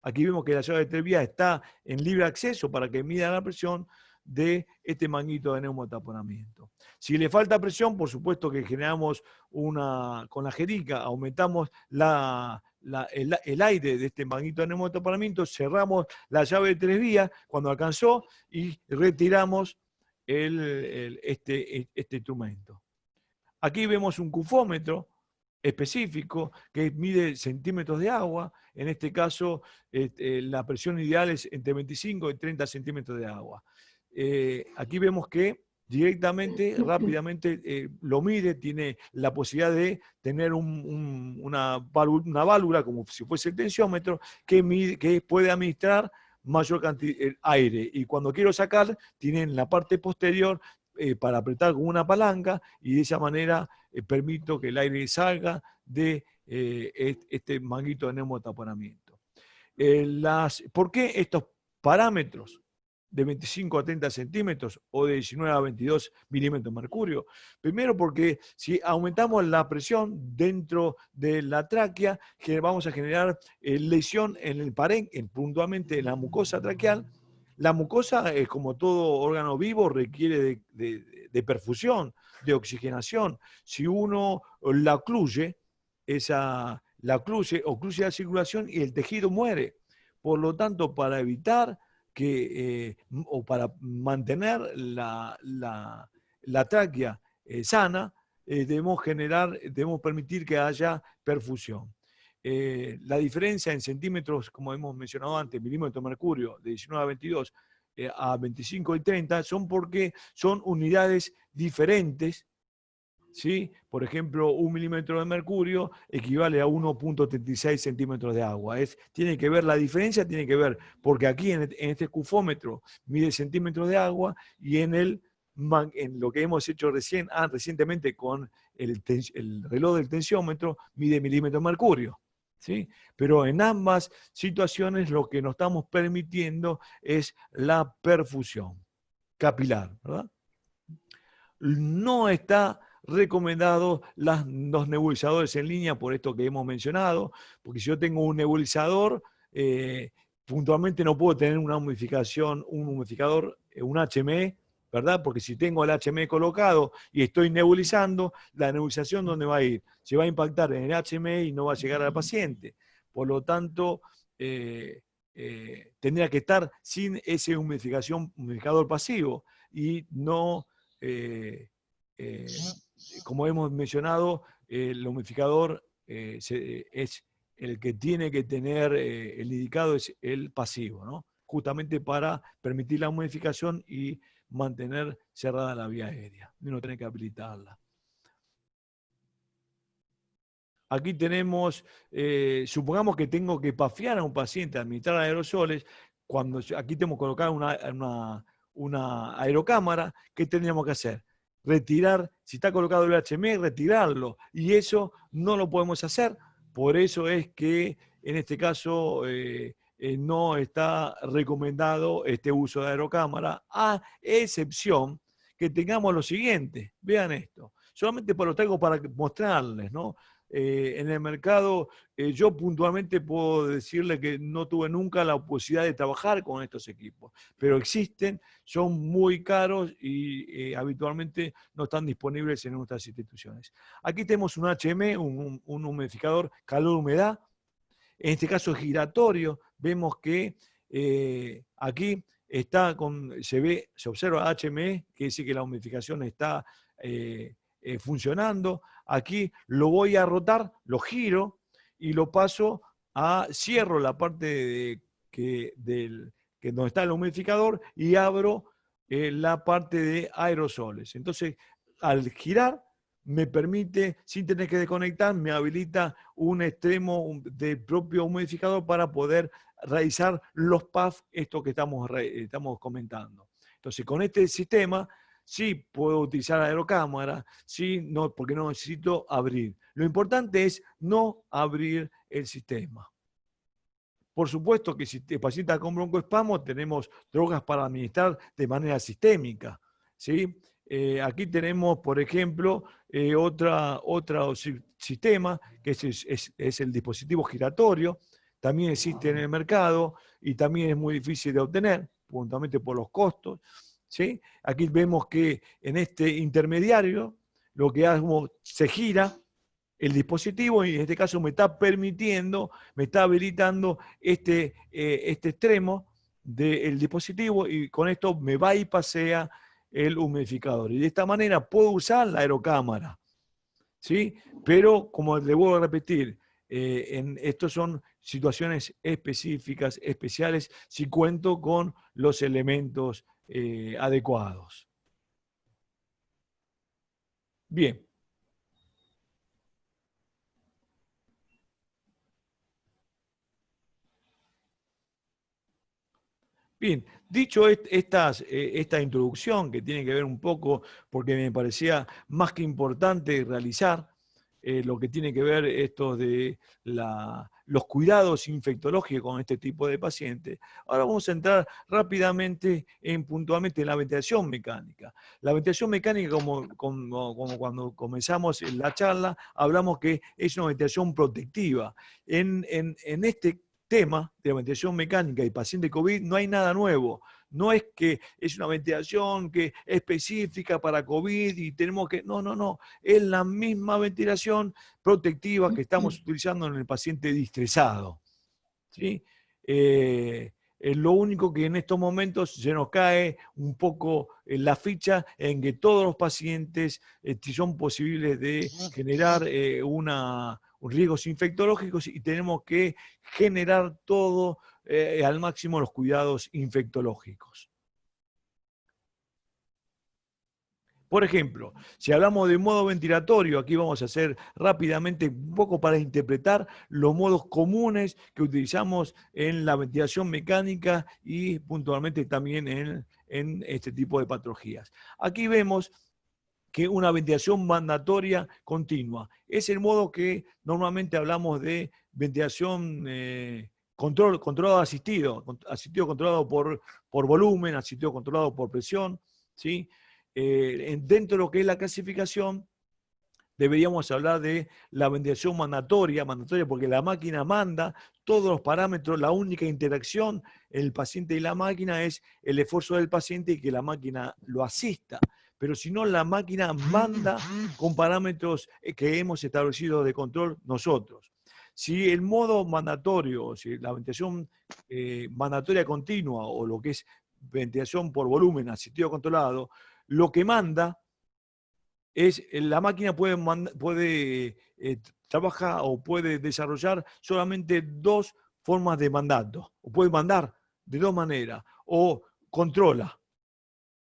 Aquí vemos que la llave de 3 vías está en libre acceso para que mida la presión de este manguito de neumotaponamiento. Si le falta presión, por supuesto que generamos con la jeringa, aumentamos el aire de este manguito de neumotaponamiento, cerramos la llave de 3 vías cuando alcanzó y retiramos este instrumento. Aquí vemos un cufómetro específico que mide centímetros de agua. En este caso, la presión ideal es entre 25 y 30 centímetros de agua. Aquí vemos que directamente, rápidamente lo mide, tiene la posibilidad de tener una válvula, como si fuese el tensiómetro, que puede administrar mayor cantidad de aire. Y cuando quiero sacar, tiene en la parte posterior para apretar con una palanca y de esa manera permito que el aire salga de este manguito de neumotaponamiento. ¿Por qué estos parámetros de 25 a 30 centímetros o de 19 a 22 milímetros de mercurio? Primero porque si aumentamos la presión dentro de la tráquea, vamos a generar lesión en el parénquima, puntualmente en la mucosa traqueal. La mucosa, como todo órgano vivo, requiere de perfusión, de oxigenación. Si uno la ocluye, ocluye la circulación y el tejido muere. Por lo tanto, para evitar o para mantener la tráquea sana, debemos permitir que haya perfusión. La diferencia en centímetros, como hemos mencionado antes, milímetros de mercurio, de 19 a 22 a 25 y 30, son porque son unidades diferentes. ¿Sí? Por ejemplo, 1 milímetro de mercurio equivale a 1,36 centímetros de agua. Tiene que ver la diferencia, tiene que ver, porque aquí en este cufómetro mide centímetros de agua y en lo que hemos hecho recientemente con el reloj del tensiómetro mide milímetros de mercurio. ¿Sí? Pero en ambas situaciones lo que nos estamos permitiendo es la perfusión capilar, ¿verdad? No está recomendado los nebulizadores en línea, por esto que hemos mencionado, porque si yo tengo un nebulizador, puntualmente no puedo tener un humidificador, un HME, ¿verdad? Porque si tengo el HME colocado y estoy nebulizando, la nebulización, ¿dónde va a ir? Se va a impactar en el HME y no va a llegar al paciente. Por lo tanto, tendría que estar sin ese humidificador pasivo y no... como hemos mencionado, el humidificador es el que tiene que tener, el indicado es el pasivo, ¿no? Justamente para permitir la humidificación y mantener cerrada la vía aérea. Uno tiene que habilitarla. Aquí tenemos, supongamos que tengo que pafiar a un paciente, administrar aerosoles. Aquí tenemos colocado una aerocámara. ¿Qué tendríamos que hacer? Retirar, si está colocado el HME, retirarlo. Y eso no lo podemos hacer. Por eso es que en este caso no está recomendado este uso de aerocámara, a excepción que tengamos lo siguiente. Vean esto. Solamente lo traigo para mostrarles, ¿no? En el mercado, yo puntualmente puedo decirle que no tuve nunca la posibilidad de trabajar con estos equipos, pero existen, son muy caros y habitualmente no están disponibles en nuestras instituciones. Aquí tenemos un HM, un humidificador calor-humedad, en este caso giratorio. Vemos que aquí se observa HME, que dice que la humidificación está funcionando. Aquí lo voy a rotar, lo giro y lo paso cierro la parte donde está el humidificador y abro la parte de aerosoles. Entonces, al girar, me permite, sin tener que desconectar, me habilita un extremo del propio humidificador para poder realizar los puffs, esto que estamos comentando. Entonces, con este sistema, sí puedo utilizar aerocámara, sí, no, porque no necesito abrir. Lo importante es no abrir el sistema. Por supuesto que si el paciente está con broncoespasmo, tenemos drogas para administrar de manera sistémica, ¿sí? Aquí tenemos, por ejemplo, otro sistema, que es el dispositivo giratorio. También existe en el mercado y también es muy difícil de obtener, puntualmente por los costos. ¿Sí? Aquí vemos que en este intermediario lo que hago, se gira el dispositivo y en este caso me está permitiendo, me está habilitando este extremo del dispositivo y con esto me va y pasea el humidificador. Y de esta manera puedo usar la aerocámara, ¿sí? Pero, como le vuelvo a repetir, estos son situaciones específicas, especiales, si cuento con los elementos adecuados. Bien. Bien, dicho esta introducción que tiene que ver un poco, porque me parecía más que importante realizar, lo que tiene que ver esto de los cuidados infectológicos con este tipo de pacientes. Ahora vamos a entrar rápidamente puntualmente en la ventilación mecánica. La ventilación mecánica, como cuando comenzamos la charla, hablamos que es una ventilación protectiva. En este tema de la ventilación mecánica y paciente COVID no hay nada nuevo. No es que es una ventilación que es específica para COVID y tenemos que... No, no, no. Es la misma ventilación protectiva que estamos utilizando en el paciente distresado. ¿Sí? Lo único que en estos momentos se nos cae un poco la ficha en que todos los pacientes son posibles de generar riesgos infectológicos y tenemos que generar todo al máximo los cuidados infectológicos. Por ejemplo, si hablamos de modo ventilatorio, aquí vamos a hacer rápidamente un poco para interpretar los modos comunes que utilizamos en la ventilación mecánica y puntualmente también en este tipo de patologías. Aquí vemos que una ventilación mandatoria continua es el modo que normalmente hablamos de ventilación controlado asistido controlado por volumen, asistido controlado por presión, ¿sí? Dentro de lo que es la clasificación, deberíamos hablar de la ventilación mandatoria porque la máquina manda todos los parámetros, la única interacción entre el paciente y la máquina es el esfuerzo del paciente y que la máquina lo asista. Pero si no, la máquina manda con parámetros que hemos establecido de control nosotros. Si el modo mandatorio, si la ventilación mandatoria continua o lo que es ventilación por volumen, asistido controlado, lo que manda es, la máquina puede trabajar o puede desarrollar solamente dos formas de mandato, o puede mandar de dos maneras, o controla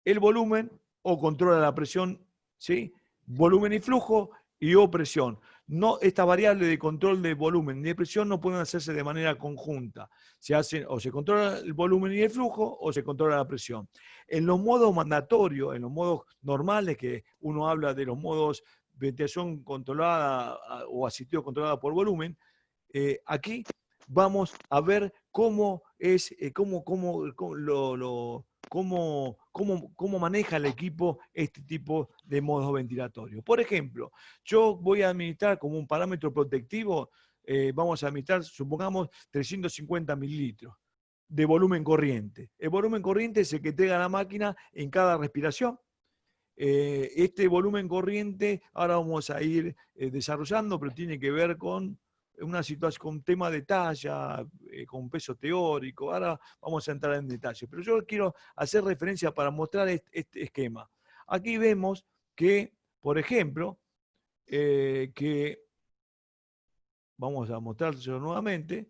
el volumen o controla la presión, ¿sí? Volumen y flujo o presión. No, esta variable de control de volumen y de presión no pueden hacerse de manera conjunta. Se hacen, o se controla el volumen y el flujo o se controla la presión. En los modos mandatorios, en los modos normales, que uno habla de los modos ventilación controlada o asistido controlada por volumen, aquí vamos a ver cómo es, cómo maneja el equipo este tipo de modos ventilatorios. Por ejemplo, yo voy a administrar como un parámetro protectivo, vamos a administrar, supongamos, 350 mililitros de volumen corriente. El volumen corriente es el que entrega la máquina en cada respiración. Este volumen corriente ahora vamos a ir desarrollando, pero tiene que ver con una situación, con tema de talla, con peso teórico. Ahora vamos a entrar en detalle. Pero yo quiero hacer referencia para mostrar este esquema. Aquí vemos que, por ejemplo, vamos a mostrárselo nuevamente,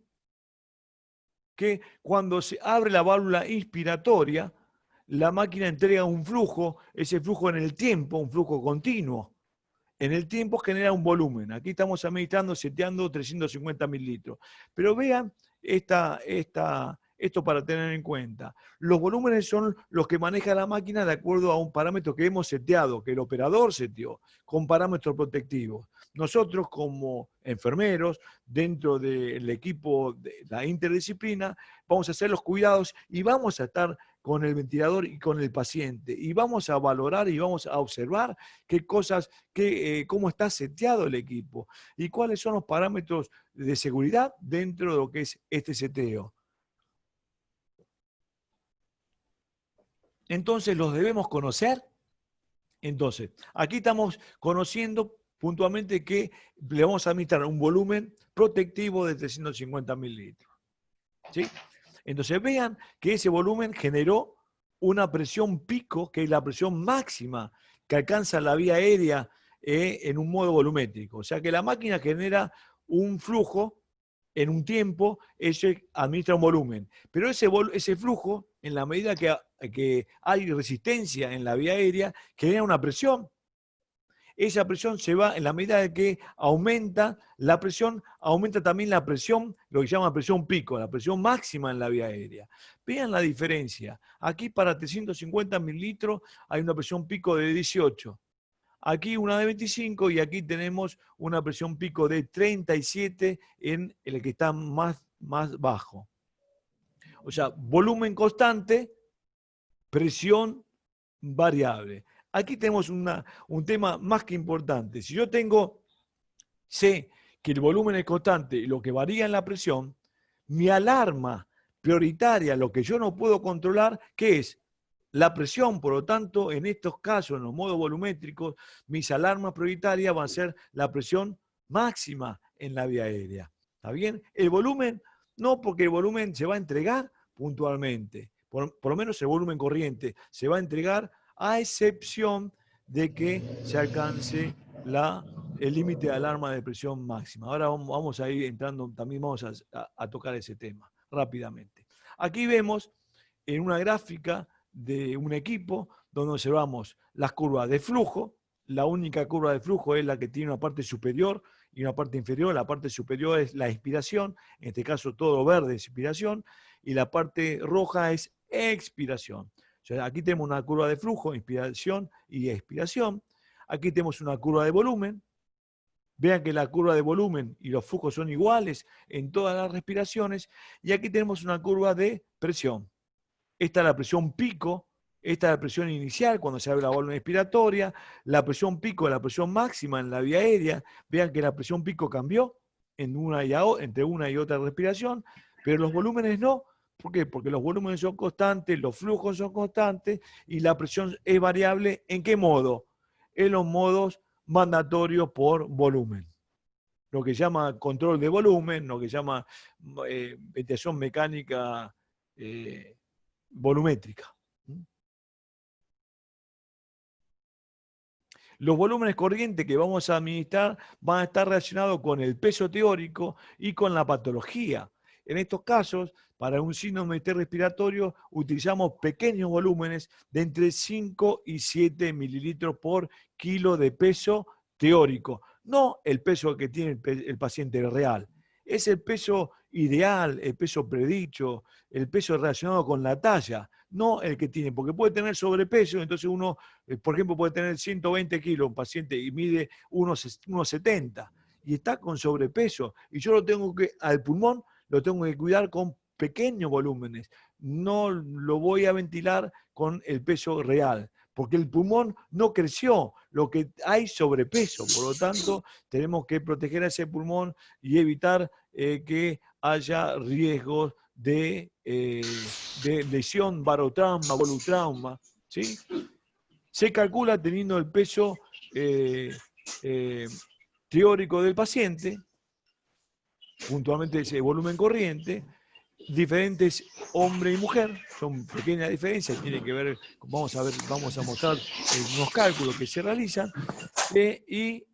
que cuando se abre la válvula inspiratoria, la máquina entrega un flujo, ese flujo en el tiempo, un flujo continuo. En el tiempo genera un volumen. Aquí estamos administrando, seteando 350 mililitros. Pero vean esto para tener en cuenta. Los volúmenes son los que maneja la máquina de acuerdo a un parámetro que hemos seteado, que el operador seteó, con parámetros protectivos. Nosotros como enfermeros, dentro del equipo de la interdisciplina, vamos a hacer los cuidados y vamos a estar con el ventilador y con el paciente. Y vamos a valorar y vamos a observar qué cosas, cómo está seteado el equipo y cuáles son los parámetros de seguridad dentro de lo que es este seteo. Entonces, ¿los debemos conocer? Entonces, aquí estamos conociendo puntualmente que le vamos a administrar un volumen protectivo de 350 mililitros. ¿Sí? Entonces vean que ese volumen generó una presión pico, que es la presión máxima que alcanza la vía aérea en un modo volumétrico. O sea que la máquina genera un flujo en un tiempo, ese administra un volumen. Pero ese flujo, en la medida que hay resistencia en la vía aérea, genera una presión. Esa presión se va, en la medida de que aumenta la presión, aumenta también la presión, lo que se llama presión pico, la presión máxima en la vía aérea. Vean la diferencia. Aquí para 350 mililitros hay una presión pico de 18. Aquí una de 25 y aquí tenemos una presión pico de 37 en el que está más bajo. O sea, volumen constante, presión variable. Aquí tenemos un tema más que importante. Si yo sé que el volumen es constante y lo que varía en la presión, mi alarma prioritaria, lo que yo no puedo controlar, ¿qué es? La presión. Por lo tanto, en estos casos, en los modos volumétricos, mis alarmas prioritarias van a ser la presión máxima en la vía aérea. ¿Está bien? El volumen, no, porque el volumen se va a entregar puntualmente. Por lo menos el volumen corriente se va a entregar a excepción de que se alcance el límite de alarma de presión máxima. Ahora vamos a ir entrando, también vamos a tocar ese tema rápidamente. Aquí vemos en una gráfica de un equipo donde observamos las curvas de flujo. La única curva de flujo es la que tiene una parte superior y una parte inferior. La parte superior es la inspiración, en este caso todo verde es inspiración, y la parte roja es expiración. O sea, aquí tenemos una curva de flujo, inspiración y expiración. Aquí tenemos una curva de volumen. Vean que la curva de volumen y los flujos son iguales en todas las respiraciones. Y aquí tenemos una curva de presión. Esta es la presión pico, esta es la presión inicial cuando se abre la válvula expiratoria, la presión pico es la presión máxima en la vía aérea. Vean que la presión pico cambió entre una y otra respiración, pero los volúmenes no. ¿Por qué? Porque los volúmenes son constantes, los flujos son constantes y la presión es variable. ¿En qué modo? En los modos mandatorios por volumen. Lo que se llama control de volumen, lo que se llama ventilación mecánica volumétrica. Los volúmenes corrientes que vamos a administrar van a estar relacionados con el peso teórico y con la patología. En estos casos, para un síndrome respiratorio, utilizamos pequeños volúmenes de entre 5 y 7 mililitros por kilo de peso teórico. No el peso que tiene el paciente real. Es el peso ideal, el peso predicho, el peso relacionado con la talla, no el que tiene, porque puede tener sobrepeso, entonces uno, por ejemplo, puede tener 120 kilos un paciente y mide unos 70 y está con sobrepeso, y yo al pulmón lo tengo que cuidar con pequeños volúmenes, no lo voy a ventilar con el peso real, porque el pulmón no creció, lo que hay sobrepeso, por lo tanto tenemos que proteger a ese pulmón y evitar que haya riesgos de lesión, barotrauma, volutrauma, ¿sí? Se calcula teniendo el peso teórico del paciente, puntualmente ese volumen corriente, diferentes hombre y mujer, son pequeñas diferencias, tiene que ver, vamos a mostrar unos cálculos que se realizan y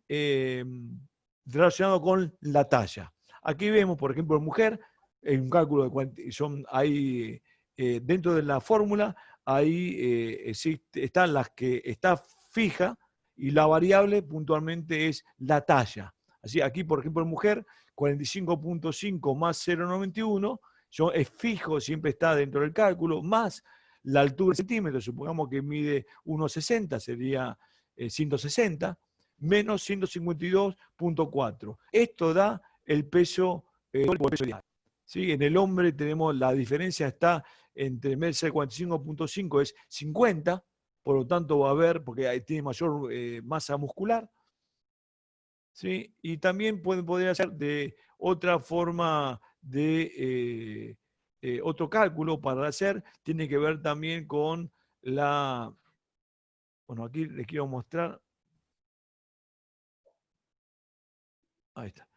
relacionado con la talla. Aquí vemos, por ejemplo, en mujer, en un cálculo de dentro de la fórmula, ahí están las que está fija y la variable puntualmente es la talla. Así, aquí, por ejemplo, en mujer, 45.5 más 0,91, es fijo, siempre está dentro del cálculo, más la altura en centímetros, supongamos que mide 1,60, sería 160, menos 152.4. Esto da el peso ideal. ¿Sí? En el hombre tenemos la diferencia está entre 45.5 es 50, por lo tanto va a haber, porque tiene mayor masa muscular. ¿Sí? Y también podría ser de otra forma de otro cálculo para hacer, tiene que ver también con bueno, aquí les quiero mostrar. Ahí está.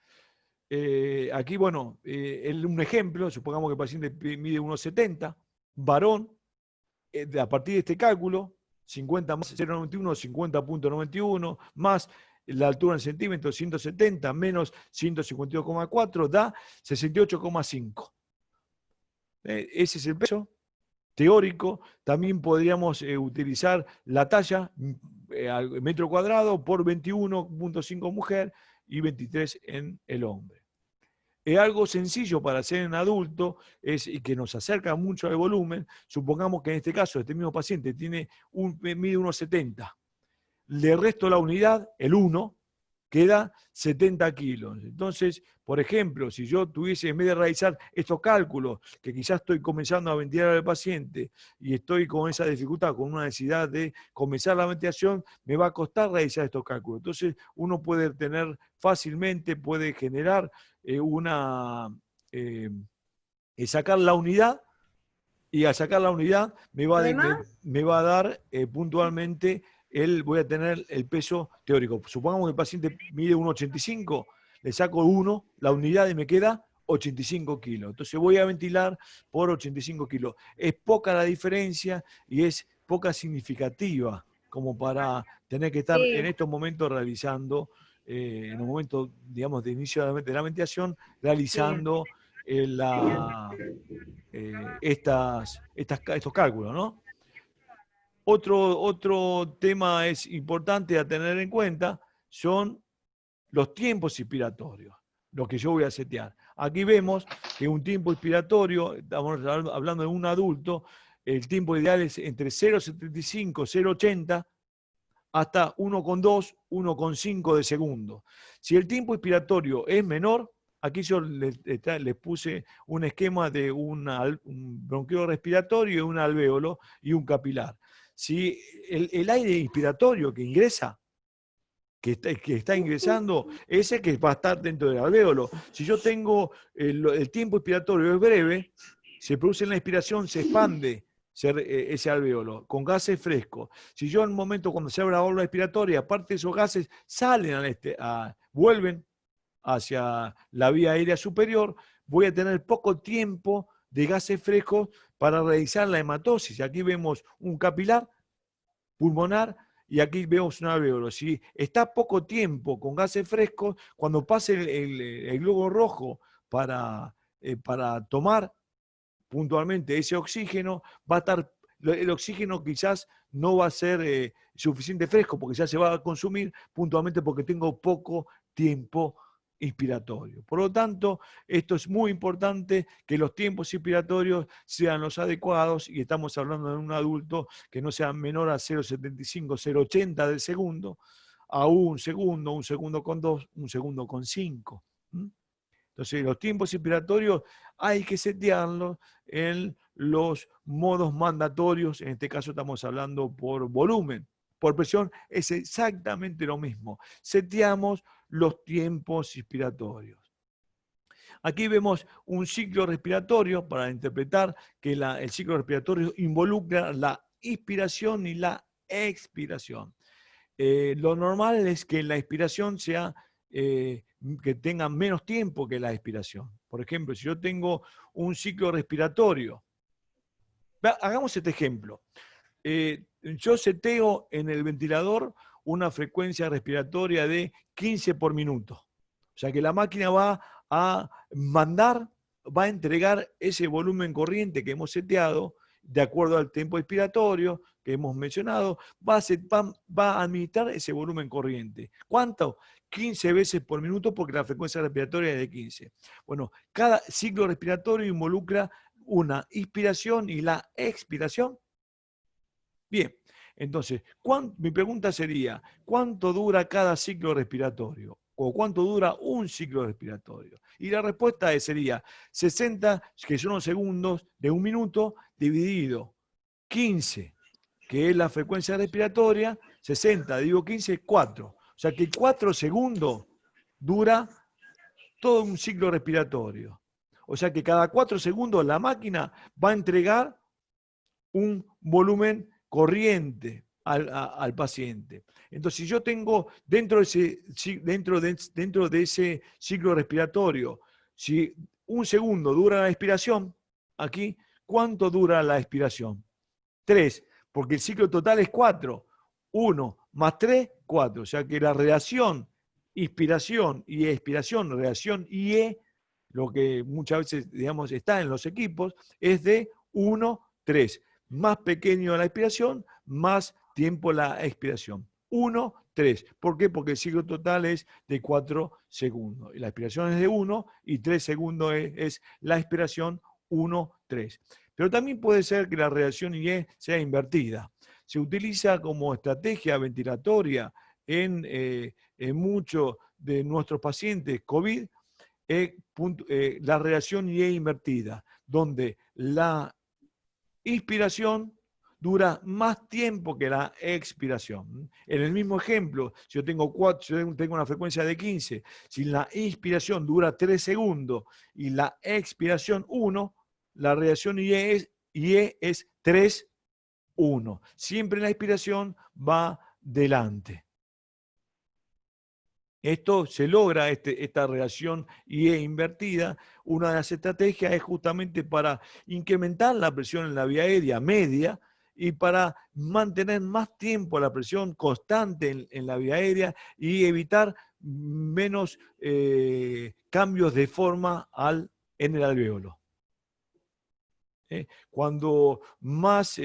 Aquí, bueno, un ejemplo, supongamos que el paciente mide 1,70, varón, a partir de este cálculo, 50 más 0,91, 50.91, más la altura en centímetros, 170, menos 152,4, da 68,5. Ese es el peso teórico. También podríamos utilizar la talla al metro cuadrado por 21.5 mujer y 23 en el hombre. Es algo sencillo para hacer en adulto y que nos acerca mucho al volumen. Supongamos que en este caso este mismo paciente mide 1,70. le resto la unidad, el 1, queda 70 kilos. Entonces, por ejemplo, si yo tuviese, en vez de realizar estos cálculos, que quizás estoy comenzando a ventilar al paciente y estoy con esa dificultad, con una necesidad de comenzar la ventilación, me va a costar realizar estos cálculos. Entonces, uno puede tener fácilmente, puede generar sacar la unidad, y al sacar la unidad me va a dar puntualmente voy a tener el peso teórico. Supongamos que el paciente mide 1,85, le saco 1, la unidad, y me queda 85 kilos. Entonces voy a ventilar por 85 kilos. Es poca la diferencia y es poca significativa como para tener que estar en estos momentos realizando, en un momento, digamos, de inicio de la ventilación, realizando estos cálculos, ¿no? Otro tema es importante a tener en cuenta son los tiempos inspiratorios, los que yo voy a setear. Aquí vemos que un tiempo inspiratorio, estamos hablando de un adulto, el tiempo ideal es entre 0,75, 0,80 hasta 1,2, 1,5 de segundo. Si el tiempo inspiratorio es menor, aquí yo les puse un esquema de un bronquio respiratorio, un alvéolo y un capilar. Si el aire inspiratorio que ingresa, que está ingresando, ese que va a estar dentro del alvéolo. Si yo tengo el tiempo inspiratorio es breve, se produce en la inspiración, se expande ese alvéolo con gases frescos. Si yo en un momento cuando se abre la válvula respiratoria, aparte de esos gases salen vuelven hacia la vía aérea superior, voy a tener poco tiempo de gases frescos para realizar la hematosis. Aquí vemos un capilar pulmonar y aquí vemos un alvéolo. Si está poco tiempo con gases frescos, cuando pase el globo rojo para tomar puntualmente ese oxígeno, va a estar, el oxígeno quizás no va a ser suficiente fresco porque ya se va a consumir puntualmente porque tengo poco tiempo inspiratorio. Por lo tanto, esto es muy importante, que los tiempos inspiratorios sean los adecuados, y estamos hablando de un adulto que no sea menor a 0,75, 0,80 del segundo, a un segundo con 2, un segundo con 5. Entonces, los tiempos inspiratorios hay que setearlos en los modos mandatorios. En este caso estamos hablando por volumen. Por presión es exactamente lo mismo. Seteamos los tiempos inspiratorios. Aquí vemos un ciclo respiratorio para interpretar que el ciclo respiratorio involucra la inspiración y la expiración. Lo normal es que la inspiración sea que tenga menos tiempo que la expiración. Por ejemplo, si yo tengo un ciclo respiratorio, hagamos este ejemplo. Yo seteo en el ventilador una frecuencia respiratoria de 15 por minuto. O sea que la máquina va a entregar ese volumen corriente que hemos seteado, de acuerdo al tiempo expiratorio que hemos mencionado, va a administrar ese volumen corriente. ¿Cuánto? 15 veces por minuto, porque la frecuencia respiratoria es de 15. Bueno, cada ciclo respiratorio involucra una inspiración y la expiración. Bien, entonces, mi pregunta sería, ¿cuánto dura cada ciclo respiratorio? ¿O cuánto dura un ciclo respiratorio? Y la respuesta sería 60, que son los segundos de un minuto, dividido 15, que es la frecuencia respiratoria, 60 dividido 15, 4. O sea que 4 segundos dura todo un ciclo respiratorio. O sea que cada 4 segundos la máquina va a entregar un volumen corriente al paciente. Entonces, si yo tengo dentro de ese ciclo respiratorio, si un segundo dura la expiración, aquí, ¿cuánto dura la expiración? 3, porque el ciclo total es 4. 1 más 3, 4. O sea que la relación inspiración y expiración, relación IE, lo que muchas veces, digamos, está en los equipos, es de 1, 3. Más pequeño la expiración, más tiempo la expiración. 1, 3. ¿Por qué? Porque el ciclo total es de 4 segundos. Y la expiración es de 1 y 3 segundos es la expiración 1, 3. Pero también puede ser que la relación IE sea invertida. se utiliza como estrategia ventilatoria en muchos de nuestros pacientes COVID, la relación IE invertida, donde la inspiración dura más tiempo que la expiración. En el mismo ejemplo, si yo tengo una frecuencia de 15, si la inspiración dura 3 segundos y la expiración 1, la reacción IE es 3, 1. Siempre la inspiración va delante. Esto se logra, esta relación IE invertida. Una de las estrategias es justamente para incrementar la presión en la vía aérea media y para mantener más tiempo la presión constante en la vía aérea y evitar menos cambios de forma en el alvéolo. Cuando más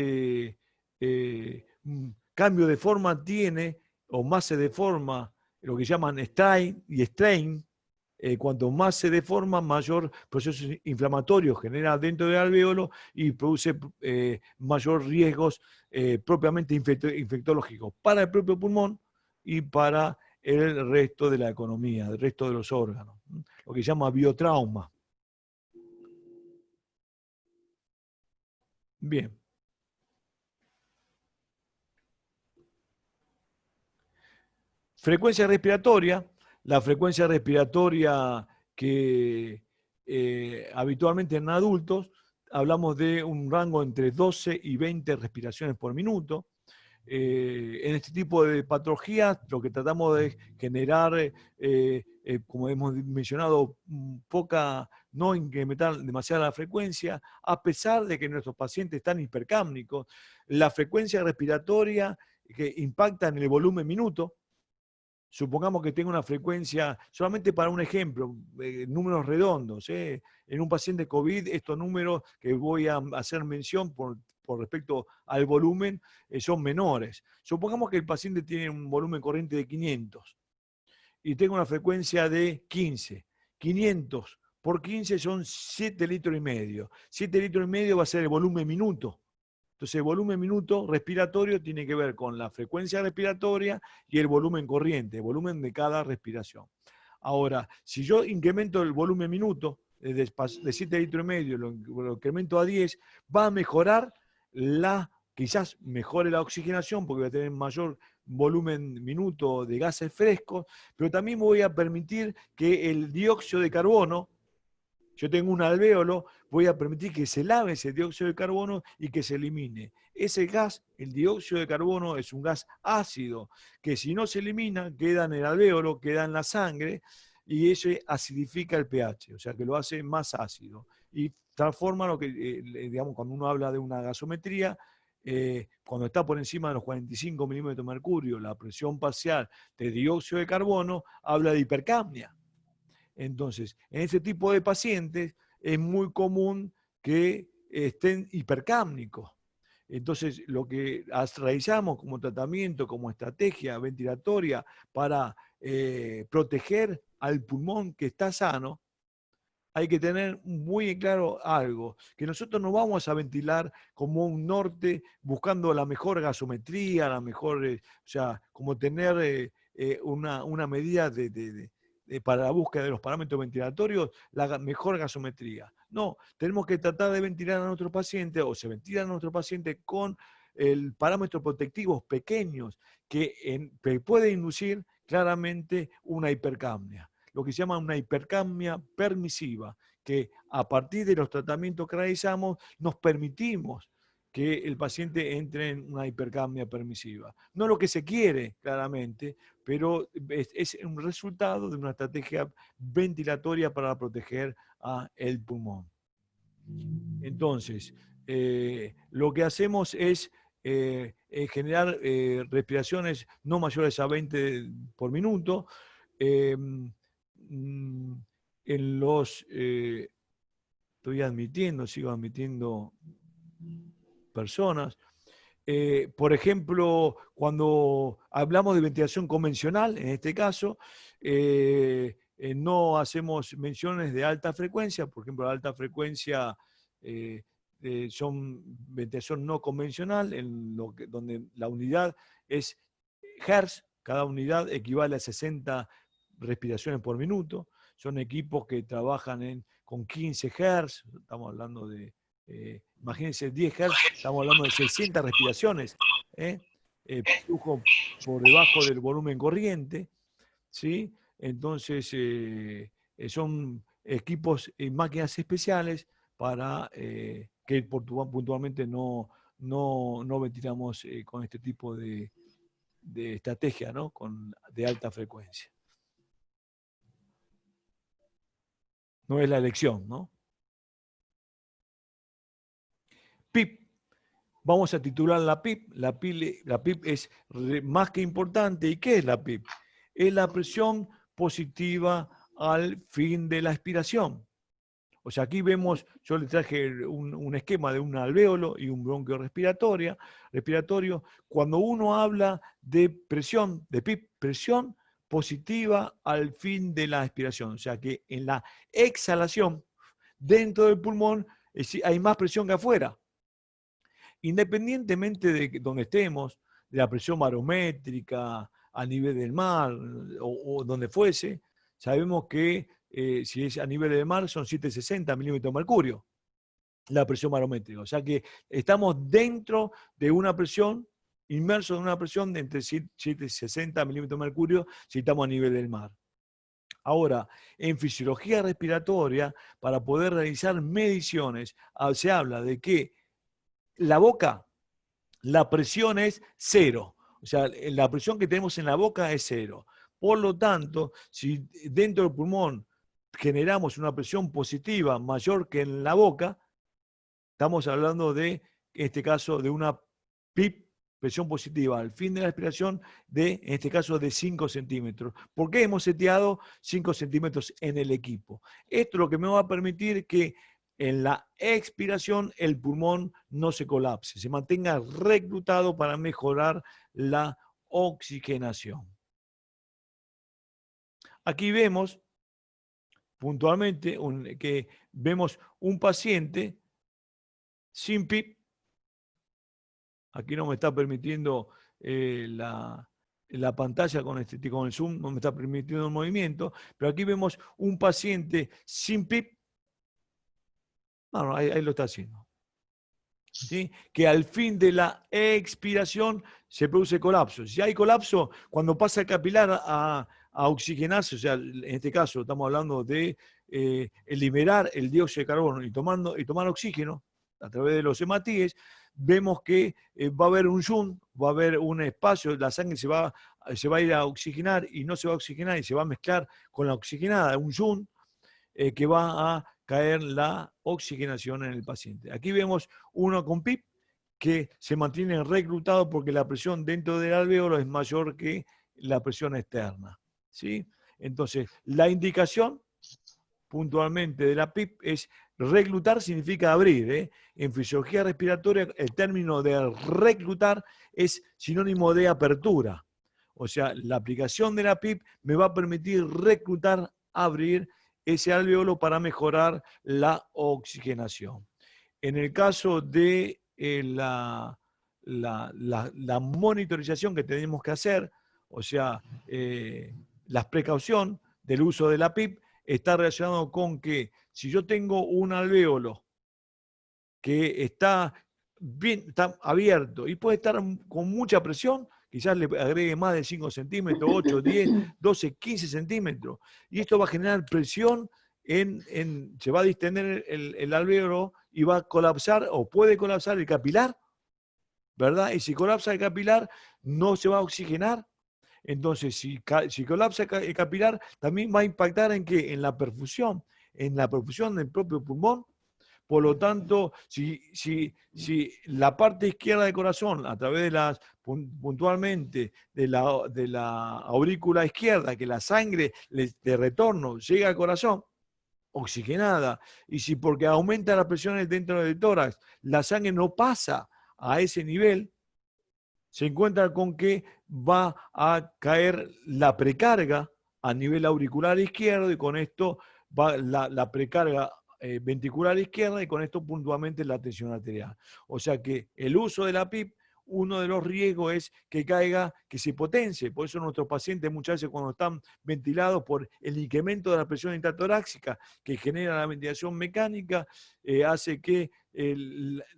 cambio de forma tiene o más se deforma, lo que llaman strain y strain, cuanto más se deforma, mayor procesos inflamatorios genera dentro del alvéolo y produce mayor riesgos propiamente infectológicos para el propio pulmón y para el resto de la economía, el resto de los órganos, lo que se llama biotrauma. Bien. Frecuencia respiratoria. La frecuencia respiratoria que habitualmente en adultos hablamos de un rango entre 12 y 20 respiraciones por minuto. En este tipo de patologías lo que tratamos de generar, como hemos mencionado, no incrementar demasiada la frecuencia, a pesar de que nuestros pacientes están hipercápnicos. La frecuencia respiratoria que impacta en el volumen minuto. Supongamos que tengo una frecuencia, solamente para un ejemplo, números redondos. En un paciente COVID, estos números que voy a hacer mención por respecto al volumen son menores. Supongamos que el paciente tiene un volumen corriente de 500 y tengo una frecuencia de 15. 500 por 15 son 7 litros y medio. 7 litros y medio va a ser el volumen minuto. Entonces, el volumen minuto respiratorio tiene que ver con la frecuencia respiratoria y el volumen corriente, el volumen de cada respiración. Ahora, si yo incremento el volumen minuto de 7 litros y medio, lo incremento a 10, va a mejorar quizás mejore la oxigenación porque voy a tener mayor volumen minuto de gases frescos, pero también voy a permitir que el dióxido de carbono, yo tengo un alvéolo, voy a permitir que se lave ese dióxido de carbono y que se elimine. Ese gas, el dióxido de carbono, es un gas ácido, que si no se elimina, queda en el alvéolo, queda en la sangre, y ese acidifica el pH, o sea que lo hace más ácido. Y transforma lo que, digamos, cuando uno habla de una gasometría, cuando está por encima de los 45 milímetros de mercurio, la presión parcial de dióxido de carbono, habla de hipercapnia. Entonces, en este tipo de pacientes es muy común que estén hipercápnicos. Entonces, lo que realizamos como tratamiento, como estrategia ventilatoria para proteger al pulmón que está sano, hay que tener muy claro algo, que nosotros no vamos a ventilar como un norte buscando la mejor gasometría, la mejor, o sea, como tener una medida para la búsqueda de los parámetros ventilatorios, la mejor gasometría. No, tenemos que tratar de ventilar a nuestros pacientes, o se ventilan a nuestros pacientes con parámetros protectivos pequeños que pueden inducir claramente una hipercapnia, lo que se llama una hipercapnia permisiva, que a partir de los tratamientos que realizamos nos permitimos que el paciente entre en una hipercapnia permisiva. No lo que se quiere, claramente, pero es un resultado de una estrategia ventilatoria para proteger el pulmón. Entonces, lo que hacemos es generar respiraciones no mayores a 20 por minuto. Sigo admitiendo personas. Por ejemplo, cuando hablamos de ventilación convencional, en este caso, no hacemos menciones de alta frecuencia. Por ejemplo, la alta frecuencia son ventilación no convencional, donde la unidad es Hertz, cada unidad equivale a 60 respiraciones por minuto. Son equipos que trabajan con 15 Hz, estamos hablando de, imagínense 10 Hz, estamos hablando de 600 respiraciones, flujo por debajo del volumen corriente, ¿sí? Entonces, son equipos y máquinas especiales para que puntualmente no ventilamos con este tipo de estrategia, ¿no? De alta frecuencia. No es la elección, ¿no? PIP. Vamos a titular la PIP. La PIP es más que importante. ¿Y qué es la PIP? Es la presión positiva al fin de la expiración. O sea, aquí vemos, yo les traje un esquema de un alvéolo y un bronquio respiratorio. Cuando uno habla de presión, de PIP, presión positiva al fin de la expiración. O sea, que en la exhalación, dentro del pulmón, hay más presión que afuera. Independientemente de donde estemos, de la presión barométrica, a nivel del mar o donde fuese, sabemos que si es a nivel del mar son 760 milímetros de mercurio, la presión barométrica. O sea que estamos dentro de una presión, inmersos en una presión de entre 760 milímetros de mercurio si estamos a nivel del mar. Ahora, en fisiología respiratoria, para poder realizar mediciones, se habla de que la boca, la presión es 0. O sea, la presión que tenemos en la boca es 0. Por lo tanto, si dentro del pulmón generamos una presión positiva mayor que en la boca, estamos hablando de, en este caso, de una PIP, presión positiva al fin de la respiración, en este caso, de 5 centímetros. ¿Por qué hemos seteado 5 centímetros en el equipo? Esto es lo que me va a permitir que en la expiración el pulmón no se colapse, se mantenga reclutado para mejorar la oxigenación. Aquí vemos puntualmente que vemos un paciente sin PIP. Aquí no me está permitiendo la pantalla con el zoom, no me está permitiendo el movimiento, pero aquí vemos un paciente sin PIP. No, ahí lo está haciendo. ¿Sí? Que al fin de la expiración se produce colapso. Si hay colapso, cuando pasa el capilar a oxigenarse, o sea, en este caso estamos hablando de liberar el dióxido de carbono y tomar oxígeno a través de los hematíes, vemos que va a haber un zoom, va a haber un espacio, la sangre se va a ir a oxigenar y no se va a oxigenar y se va a mezclar con la oxigenada, un zoom que va a caer la oxigenación en el paciente. Aquí vemos uno con PIP que se mantiene reclutado porque la presión dentro del alvéolo es mayor que la presión externa, ¿sí? Entonces, la indicación puntualmente de la PIP es reclutar, significa abrir, ¿eh? En fisiología respiratoria el término de reclutar es sinónimo de apertura. O sea, la aplicación de la PIP me va a permitir reclutar, abrir ese alvéolo para mejorar la oxigenación. En el caso de la monitorización que tenemos que hacer, o sea, la precaución del uso de la PIP está relacionado con que si yo tengo un alvéolo que está abierto y puede estar con mucha presión, quizás le agregue más de 5 centímetros, 8, 10, 12, 15 centímetros. Y esto va a generar presión, se va a distender el alvéolo y va a colapsar o puede colapsar el capilar, ¿verdad? Y si colapsa el capilar, no se va a oxigenar. Entonces, si colapsa el capilar, también va a impactar en ¿qué? En la perfusión del propio pulmón. Por lo tanto, si la parte izquierda del corazón, a través de puntualmente de la aurícula izquierda, que la sangre de retorno llega al corazón, oxigenada, y si porque aumenta las presiones dentro del tórax, la sangre no pasa a ese nivel, se encuentra con que va a caer la precarga a nivel auricular izquierdo y con esto va la precarga ventricular izquierda y con esto puntualmente la tensión arterial. O sea que el uso de la PIP, uno de los riesgos es que caiga, que se potencie. Por eso nuestros pacientes muchas veces cuando están ventilados por el incremento de la presión intratorácica que genera la ventilación mecánica, hace que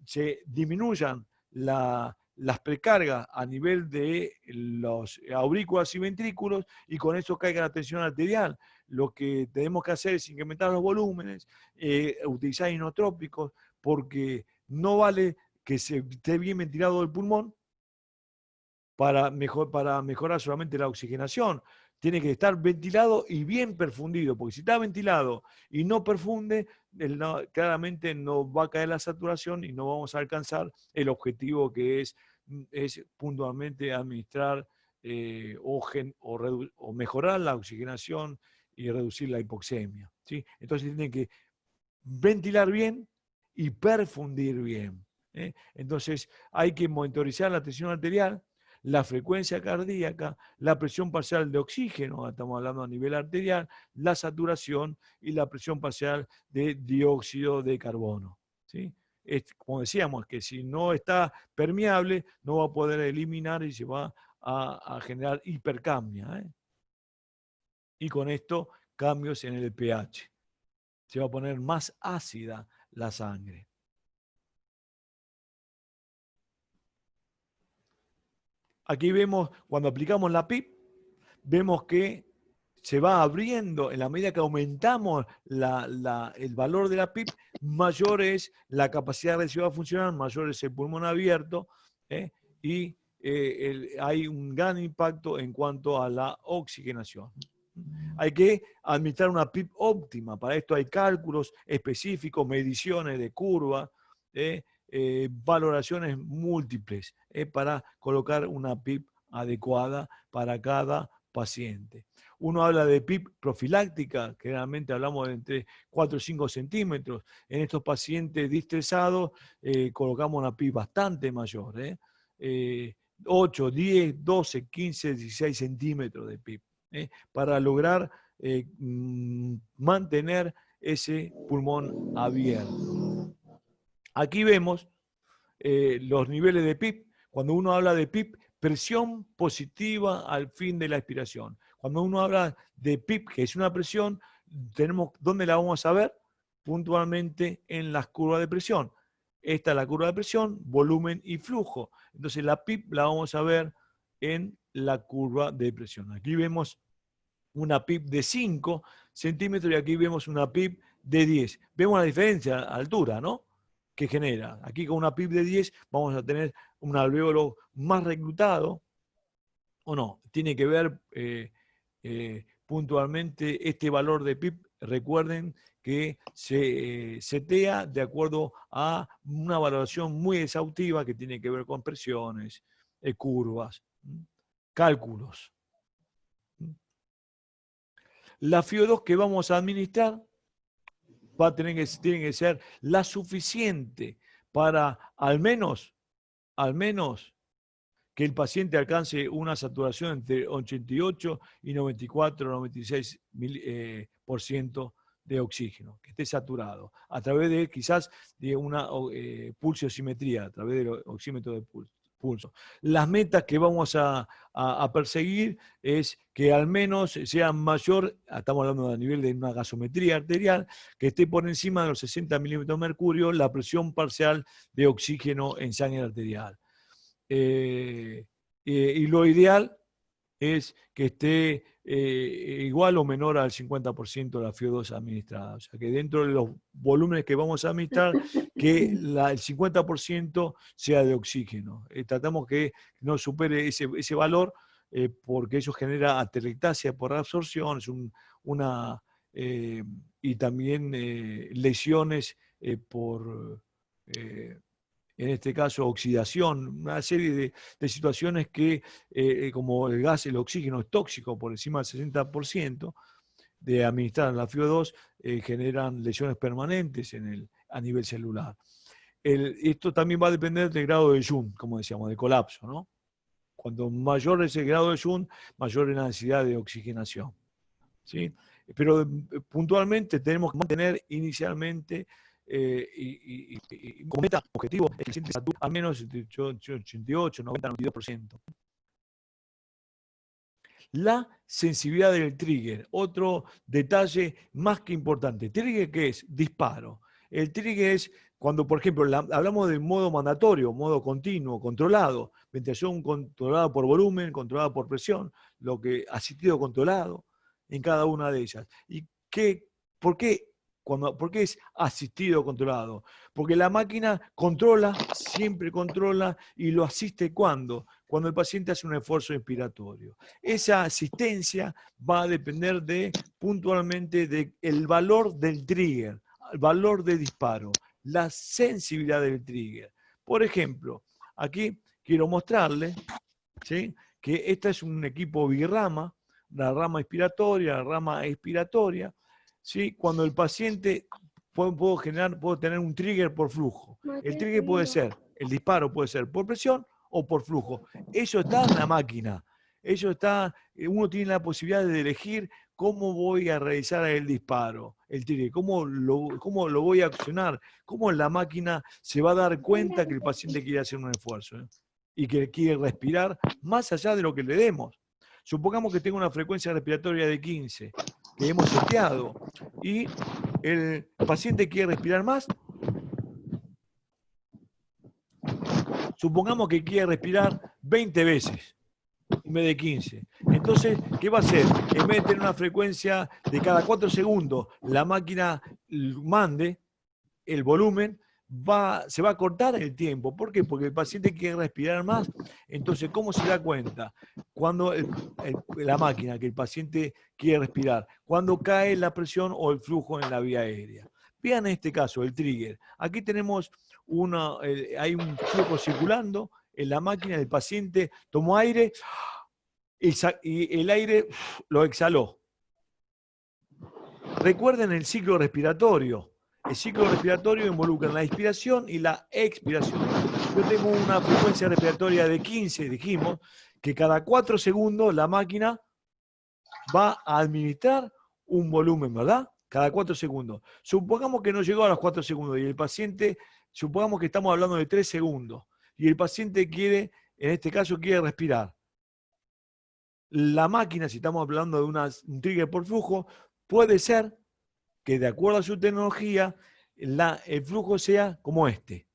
se disminuyan las precargas a nivel de los aurículas y ventrículos y con eso caiga la tensión arterial. Lo que tenemos que hacer es incrementar los volúmenes, utilizar inotrópicos, porque no vale que se esté bien ventilado el pulmón para mejorar solamente la oxigenación. Tiene que estar ventilado y bien perfundido, porque si está ventilado y no perfunde, claramente no va a caer la saturación y no vamos a alcanzar el objetivo que es puntualmente administrar o mejorar la oxigenación y reducir la hipoxemia, ¿sí? Entonces tiene que ventilar bien y perfundir bien. Entonces hay que monitorizar la tensión arterial, la frecuencia cardíaca, la presión parcial de oxígeno, estamos hablando a nivel arterial, la saturación y la presión parcial de dióxido de carbono, ¿sí? Como decíamos, que si no está permeable, no va a poder eliminar y se va a generar hipercamia. Y con esto, cambios en el pH. Se va a poner más ácida la sangre. Aquí vemos, cuando aplicamos la PIP, vemos que se va abriendo, en la medida que aumentamos el valor de la PIP, mayor es la capacidad de recibir funcional, mayor es el pulmón abierto, y hay un gran impacto en cuanto a la oxigenación. Hay que administrar una PIP óptima. Para esto hay cálculos específicos, mediciones de curva, valoraciones múltiples para colocar una PIP adecuada para cada paciente. Uno habla de PIP profiláctica, que generalmente hablamos de entre 4 y 5 centímetros. En estos pacientes distresados colocamos una PIP bastante mayor, 8, 10, 12, 15, 16 centímetros de PIP. Para lograr mantener ese pulmón abierto. Aquí vemos los niveles de PIP. Cuando uno habla de PIP, presión positiva al fin de la expiración. Cuando uno habla de PIP, que es una presión, ¿dónde la vamos a ver? Puntualmente en las curvas de presión. Esta es la curva de presión, volumen y flujo. Entonces la PIP la vamos a ver en la curva de presión. Aquí vemos una PIP de 5 centímetros y aquí vemos una PIP de 10. Vemos la diferencia a altura, ¿no? Que genera. Aquí con una PIP de 10 vamos a tener un alvéolo más reclutado, ¿o no? Tiene que ver puntualmente este valor de PIP. Recuerden que se setea de acuerdo a una valoración muy exhaustiva que tiene que ver con presiones, curvas, cálculos. La FiO2 que vamos a administrar tiene que ser la suficiente para al menos que el paciente alcance una saturación entre 88 y 94, 96% de oxígeno, que esté saturado, a través de quizás de una pulsiosimetría, a través del oxímetro de pulso. Las metas que vamos a perseguir es que al menos sea mayor, estamos hablando a nivel de una gasometría arterial, que esté por encima de los 60 milímetros de mercurio la presión parcial de oxígeno en sangre arterial. Y lo ideal es que esté igual o menor al 50% de la FiO2 administrada. O sea, que dentro de los volúmenes que vamos a administrar, que el 50% sea de oxígeno. Tratamos que no supere ese valor, porque eso genera atelectasia por absorción, y también lesiones por... en este caso oxidación, una serie de situaciones que, como el gas, el oxígeno es tóxico por encima del 60% de administrar la FiO2, generan lesiones permanentes a nivel celular. Esto también va a depender del grado de Jung, como decíamos, de colapso, ¿no? Cuanto mayor es el grado de Jung, mayor es la necesidad de oxigenación, ¿sí? pero puntualmente tenemos que mantener inicialmente como meta objetivo el paciente sature al menos 88, 90, 92%. La sensibilidad del trigger, otro detalle más que importante. ¿Trigger qué es? Disparo. El trigger es cuando, por ejemplo, hablamos de modo mandatorio, modo continuo, controlado, ventilación controlada por volumen, controlada por presión, lo que asistido controlado en cada una de ellas. ¿Y por qué es asistido controlado? Porque la máquina controla, siempre controla, y lo asiste cuando el paciente hace un esfuerzo inspiratorio. Esa asistencia va a depender puntualmente del valor del trigger, el valor de disparo, la sensibilidad del trigger. Por ejemplo, aquí quiero mostrarle, ¿sí?, que este es un equipo birrama, la rama inspiratoria, la rama expiratoria, ¿sí? Cuando el paciente puedo tener un trigger por flujo. El trigger puede ser, el disparo puede ser por presión o por flujo. Eso está en la máquina. Uno tiene la posibilidad de elegir cómo voy a realizar el disparo, el trigger, cómo lo voy a accionar, cómo la máquina se va a dar cuenta que el paciente quiere hacer un esfuerzo, y que quiere respirar más allá de lo que le demos. Supongamos que tengo una frecuencia respiratoria de 15, que hemos seteado, y el paciente quiere respirar más. Supongamos que quiere respirar 20 veces en vez de 15. Entonces, ¿qué va a hacer? En vez de tener una frecuencia de cada 4 segundos, la máquina mande el volumen, se va a cortar el tiempo. ¿Por qué? Porque el paciente quiere respirar más. Entonces, ¿cómo se da cuenta? Cuando la máquina, que el paciente quiere respirar, cuando cae la presión o el flujo en la vía aérea. Vean en este caso, el trigger. Aquí tenemos hay un flujo circulando en la máquina, el paciente tomó aire y el aire lo exhaló. Recuerden el ciclo respiratorio. El ciclo respiratorio involucra la inspiración y la expiración. Yo tengo una frecuencia respiratoria de 15, dijimos, que cada 4 segundos la máquina va a administrar un volumen, ¿verdad? Cada 4 segundos. Supongamos que no llegó a los 4 segundos y el paciente, supongamos que estamos hablando de 3 segundos y el paciente quiere, en este caso, quiere respirar. La máquina, si estamos hablando de un trigger por flujo, puede ser que de acuerdo a su tecnología, el flujo sea como este.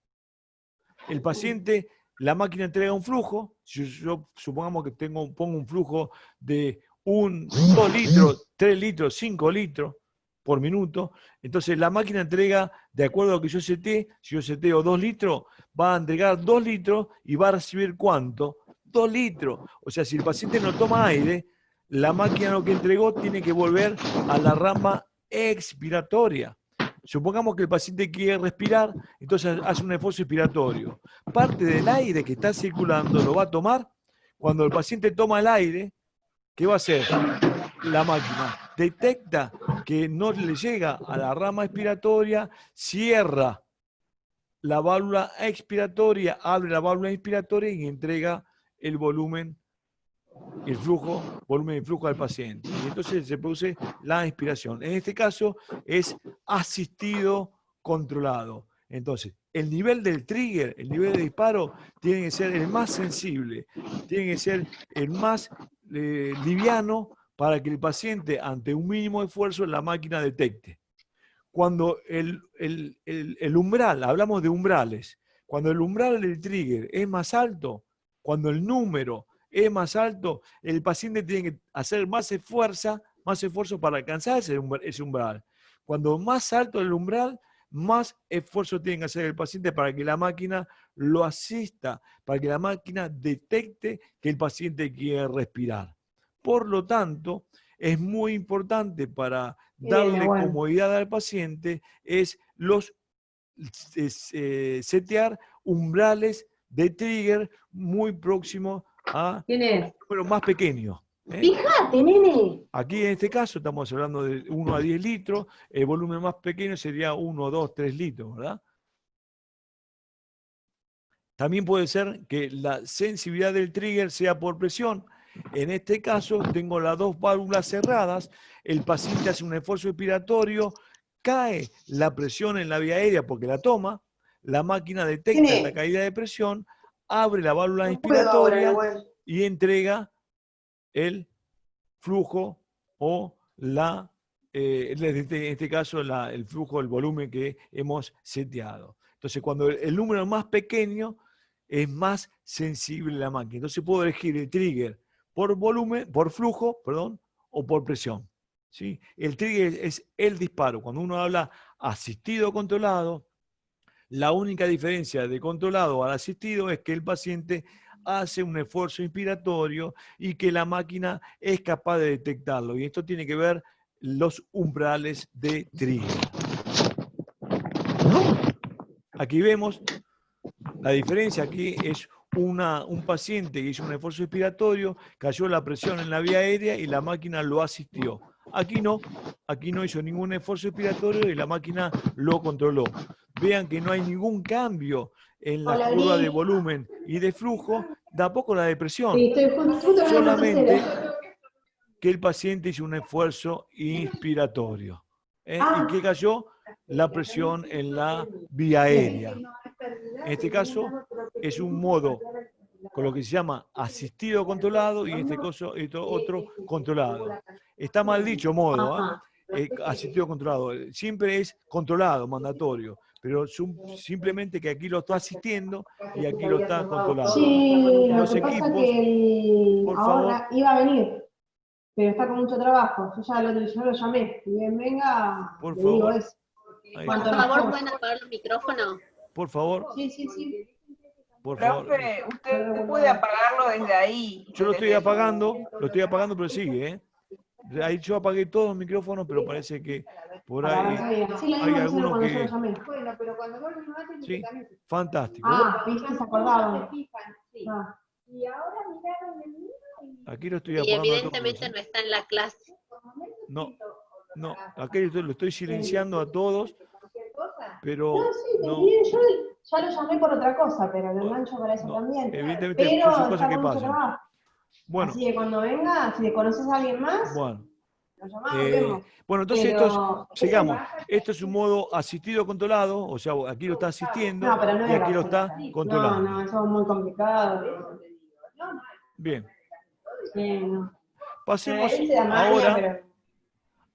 El paciente, la máquina entrega un flujo, si yo supongamos que pongo un flujo de 2 litros, 3 litros, 5 litros por minuto, entonces la máquina entrega, de acuerdo a lo que yo seté, si yo seteo 2 litros, va a entregar 2 litros y va a recibir ¿cuánto? 2 litros. O sea, si el paciente no toma aire, la máquina lo que entregó tiene que volver a la rama expiratoria. Supongamos que el paciente quiere respirar, entonces hace un esfuerzo expiratorio. Parte del aire que está circulando lo va a tomar. Cuando el paciente toma el aire, ¿qué va a hacer? La máquina detecta que no le llega a la rama expiratoria, cierra la válvula expiratoria, abre la válvula inspiratoria y entrega el volumen, volumen y flujo al paciente. Y entonces se produce la inspiración. En este caso es asistido controlado. Entonces, el nivel del trigger, el nivel de disparo, tiene que ser el más sensible, tiene que ser el más liviano para que el paciente, ante un mínimo esfuerzo, la máquina detecte. Cuando el umbral, hablamos de umbrales, cuando el umbral del trigger es más alto, cuando el número es más alto, el paciente tiene que hacer más esfuerzo para alcanzar ese umbral. Cuando más alto el umbral, más esfuerzo tiene que hacer el paciente para que la máquina lo asista, para que la máquina detecte que el paciente quiere respirar. Por lo tanto, es muy importante para darle comodidad al paciente setear umbrales de trigger muy próximos a números más pequeños. Fíjate, nene. Aquí en este caso estamos hablando de 1 a 10 litros, el volumen más pequeño sería 1, 2, 3 litros, ¿verdad? También puede ser que la sensibilidad del trigger sea por presión. En este caso, tengo las dos válvulas cerradas, el paciente hace un esfuerzo expiratorio, cae la presión en la vía aérea porque la toma, la máquina detecta la caída de presión, abre la válvula inspiratoria y entrega el flujo o en este caso el flujo, el volumen que hemos seteado. Entonces, cuando el número es más pequeño, es más sensible la máquina. Entonces puedo elegir el trigger por volumen, por flujo, perdón, o por presión. ¿Sí? El trigger es el disparo. Cuando uno habla asistido controlado, la única diferencia de controlado al asistido es que el paciente hace un esfuerzo inspiratorio y que la máquina es capaz de detectarlo. Y esto tiene que ver los umbrales de trigger. Aquí vemos la diferencia. Aquí es un paciente que hizo un esfuerzo expiratorio, cayó la presión en la vía aérea y la máquina lo asistió. Aquí no hizo ningún esfuerzo expiratorio y la máquina lo controló. Vean que no hay ningún cambio en la curva de volumen y de flujo, tampoco la de presión. Sí, estoy justo Solamente que el paciente hizo un esfuerzo inspiratorio. Y que cayó la presión en la vía aérea. En este caso es un modo con lo que se llama asistido controlado y en este caso otro controlado. Está mal dicho modo, asistido controlado. Siempre es controlado, mandatorio, pero simplemente que aquí lo está asistiendo y aquí lo está controlando. Sí, Los lo que pasa equipos, que por ahora favor. iba a venir, pero está con mucho trabajo. Yo lo llamé. Y bien, venga, Por le digo favor. eso. Ahí Por está. favor, ¿pueden apagar el micrófono? Por favor. Sí. Por favor. Profe, usted puede apagarlo desde ahí. Yo lo desde estoy apagando, pero sigue, ¿eh? Ahí yo apagué todos los micrófonos, pero parece que por ahí hay algunos que... Bueno, pero cuando vos lo haces, Sí, fantástico. viste, se acordaban. Y ahora miraron el mío Aquí lo estoy Y apagando. evidentemente no está en la clase. No, aquí lo estoy silenciando a todos, pero No, sí, no. bien, yo ya lo llamé por otra cosa, pero lo engancho para eso No, también. evidentemente Pero son cosas está que con mucho pasan. trabajo. Bueno, Así que cuando venga, si le conoces a alguien más, bueno. lo llamamos, vemos. Bueno, entonces Pero- sigamos. Esto es un modo asistido controlado, o sea, aquí lo está asistiendo No, pero no y es aquí lo así. está controlando. No, eso es muy complicado. Bien, No. pasemos Él se da maña, ahora pero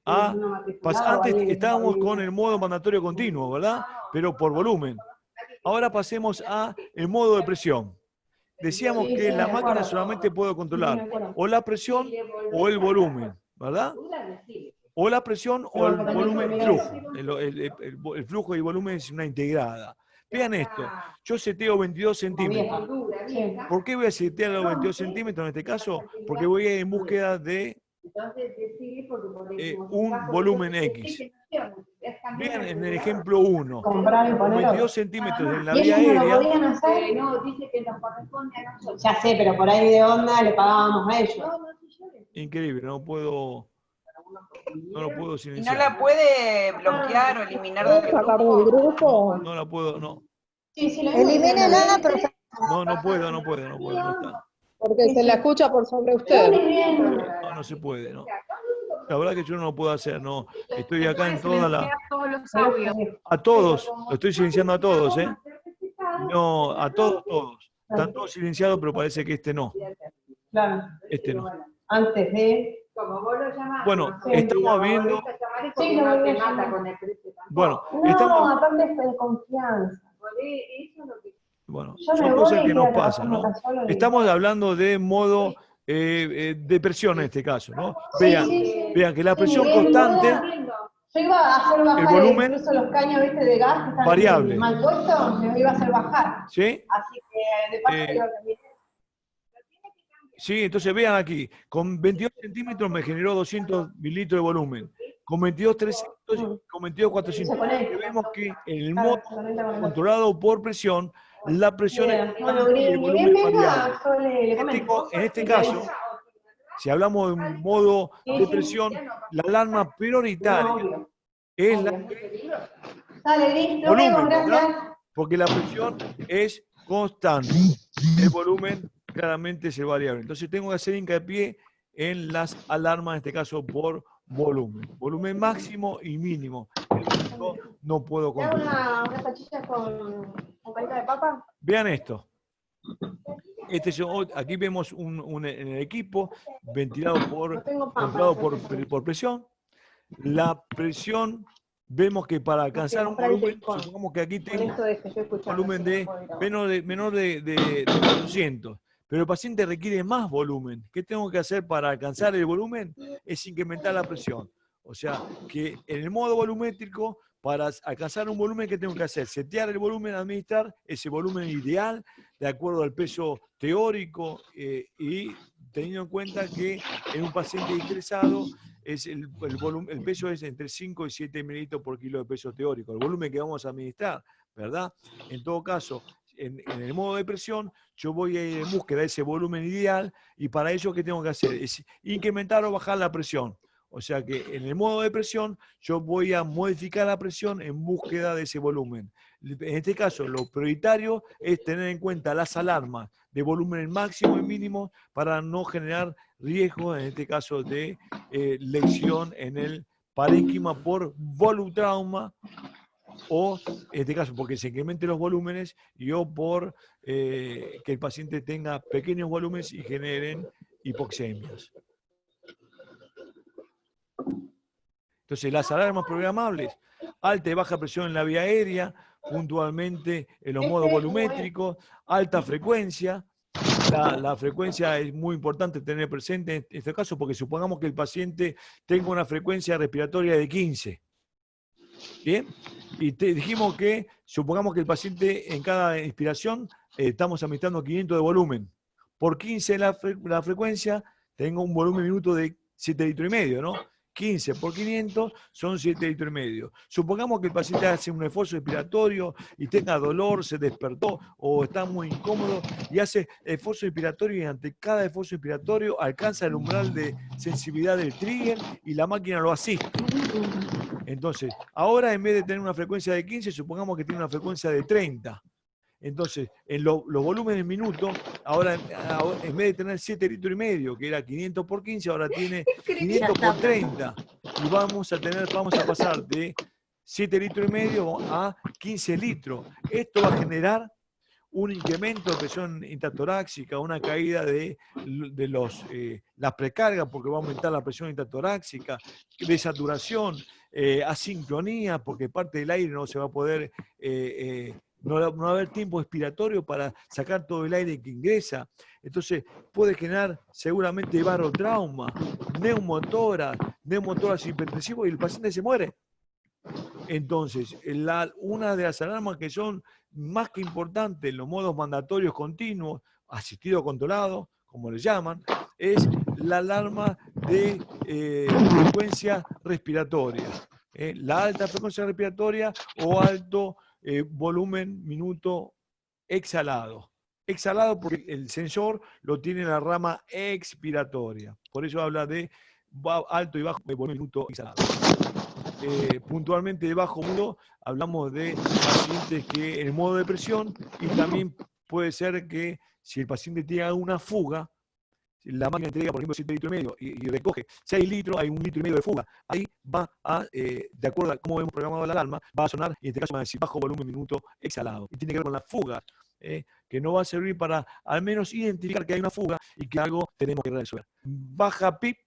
a... uno matriculado, Antes alguien que estábamos está con bien. el modo mandatorio continuo, ¿verdad? Pero por volumen. Ahora pasemos a el modo de presión. Decíamos Sí, que sí, la de máquina acuerdo. solamente puede Sí, de controlar acuerdo. o la presión o el volumen, ¿verdad? O la presión o el No, pero volumen no, flujo. El flujo y el volumen es una integrada. Vean esto, yo seteo 22 centímetros. Sí. ¿Por qué voy a setear los 22 centímetros en este caso? Porque voy a ir en búsqueda de un volumen X. Vean en el ejemplo 1, Comprar y con poner 22 otro. centímetros en la ¿Y vía ellos no lo aérea, podían hacer? no, dice que nos corresponde a nosotros. Ya sé, pero por ahí de onda le pagábamos a ellos. increíble, no lo puedo ¿Y no silenciar. la puede bloquear o eliminar del sacar del grupo? grupo? No la puedo, no. Sí, sí, lo Elimínela, profesor, No puedo, no está. porque se la escucha por sobre usted. No se puede, no. La verdad que yo no lo puedo hacer, no. Estoy acá en toda la... Todos los audios. A todos, lo estoy silenciando a todos, ¿eh? No, a todos. Están todos silenciados, pero parece que este no. Claro. Este no. Antes de... Bueno, Sí. estamos viendo... Sí, lo voy a llamar. Bueno, No, estamos... aparte es de confianza. Bueno, Yo me son voy cosas y que nos queda pasan, ¿no? trabajando acá solo y- Estamos hablando de modo de presión en este caso, ¿no? Sí, Vean, sí. vean que la presión Sí, constante, yo iba a hacer bajar el volumen incluso los caños, ¿viste? De gas que están variable. mal puestos, los iba a hacer bajar. ¿sí? Así que de paso Eh, digo que Sí, entonces vean aquí, con 22 centímetros me generó 200 mililitros de volumen, con 22 300, con 22 400. Y vemos que en el modo controlado por presión, la presión es constante y el volumen es variable. yo le comento. En este caso, si hablamos de un modo de presión, la alarma prioritaria es la Dale, listo, volumen, vemos, ¿verdad? gracias. Porque la presión es constante, el volumen claramente es el variable. Entonces tengo que hacer hincapié en las alarmas, en este caso por volumen. Volumen máximo y mínimo. El resto no puedo ¿Te hago controlar. unas salchichas con carita de papa? Vean esto. Aquí vemos en el equipo ventilado No tengo pan controlado para hacer por presión. La presión, vemos que para alcanzar un volumen, supongamos que aquí Por tengo esto es que estoy escuchando. volumen si no de puedo grabar. menor de 400, pero el paciente requiere más volumen. ¿Qué tengo que hacer para alcanzar el volumen? Es incrementar la presión. O sea, que en el modo volumétrico, para alcanzar un volumen, ¿qué tengo que hacer? Setear el volumen, administrar ese volumen ideal de acuerdo al peso teórico y teniendo en cuenta que en un paciente estresado el peso es entre 5 y 7 mililitros por kilo de peso teórico, el volumen que vamos a administrar, ¿verdad? En todo caso, en el modo de presión, yo voy a ir en búsqueda de ese volumen ideal y para ello, ¿qué tengo que hacer? Es incrementar o bajar la presión. O sea que en el modo de presión, yo voy a modificar la presión en búsqueda de ese volumen. En este caso, lo prioritario es tener en cuenta las alarmas de volumen máximo y mínimo para no generar riesgo, en este caso de lesión en el parénquima por volutrauma, o en este caso porque se incrementen los volúmenes y o por que el paciente tenga pequeños volúmenes y generen hipoxemias. Entonces, las alarmas programables, alta y baja presión en la vía aérea, puntualmente en los modos volumétricos, alta frecuencia. La frecuencia es muy importante tener presente en este caso porque supongamos que el paciente tenga una frecuencia respiratoria de 15. ¿Bien? Y dijimos que supongamos que el paciente en cada inspiración estamos administrando 500 de volumen. Por 15 la frecuencia, tengo un volumen minuto de 7,5 litros, ¿no? 15 por 500 son 7,5 litros. Supongamos que el paciente hace un esfuerzo respiratorio y tenga dolor, se despertó o está muy incómodo y hace esfuerzo respiratorio y ante cada esfuerzo respiratorio alcanza el umbral de sensibilidad del trigger y la máquina lo asiste. Entonces, ahora en vez de tener una frecuencia de 15, supongamos que tiene una frecuencia de 30. Entonces, en los volúmenes minutos, ahora en vez de tener 7,5 litros, que era 500 por 15, ahora tiene 500 por 30. Y vamos a pasar de 7,5 litros a 15 litros. Esto va a generar un incremento de presión intratorácica, una caída de las precargas, porque va a aumentar la presión intratorácica, desaturación, asincronía, porque parte del aire no se va a poder, no va a haber tiempo expiratorio para sacar todo el aire que ingresa. Entonces puede generar seguramente barotrauma, neumotórax hipertensivo y el paciente se muere. Entonces, una de las alarmas que son más que importantes en los modos mandatorios continuos, asistido controlado, como le llaman, es la alarma de frecuencia respiratoria. La alta frecuencia respiratoria o alto volumen minuto exhalado. Exhalado porque el sensor lo tiene en la rama expiratoria. Por eso habla de alto y bajo volumen minuto exhalado. Puntualmente de bajo mundo hablamos de pacientes que en modo de presión y también puede ser que si el paciente tiene una fuga, la máquina entrega por ejemplo 7,5 litros y recoge 6 litros, hay 1,5 litros de fuga. Ahí va a, de acuerdo a cómo hemos programado la alarma, va a sonar y en este caso va a decir bajo volumen minuto exhalado. Y tiene que ver con la fuga, que no va a servir para al menos identificar que hay una fuga y que algo tenemos que resolver. Baja PIP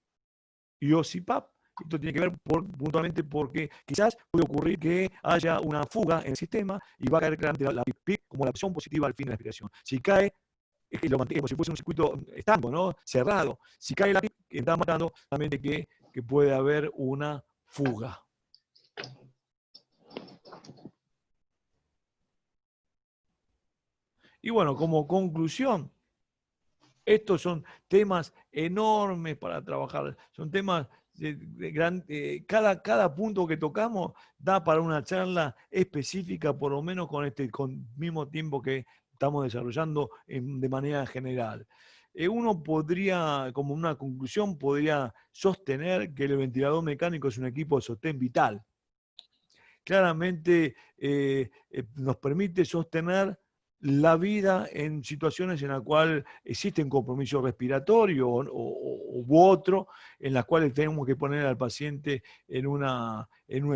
y OSIPAP. Esto tiene que ver puntualmente porque quizás puede ocurrir que haya una fuga en el sistema y va a caer claramente la PIP como la presión positiva al fin de la respiración. Si cae, lo mantiene como si fuese un circuito estanco, ¿no? Cerrado. Si cae la PIP, está matando realmente que puede haber una fuga. Y bueno, como conclusión, estos son temas enormes para trabajar, son temas cada punto que tocamos da para una charla específica, por lo menos con el mismo tiempo que estamos desarrollando de manera general. Uno podría, como una conclusión, podría sostener que el ventilador mecánico es un equipo de sostén vital. Claramente nos permite sostener la vida en situaciones en las cuales existe un compromiso respiratorio u otro, en las cuales tenemos que poner al paciente en un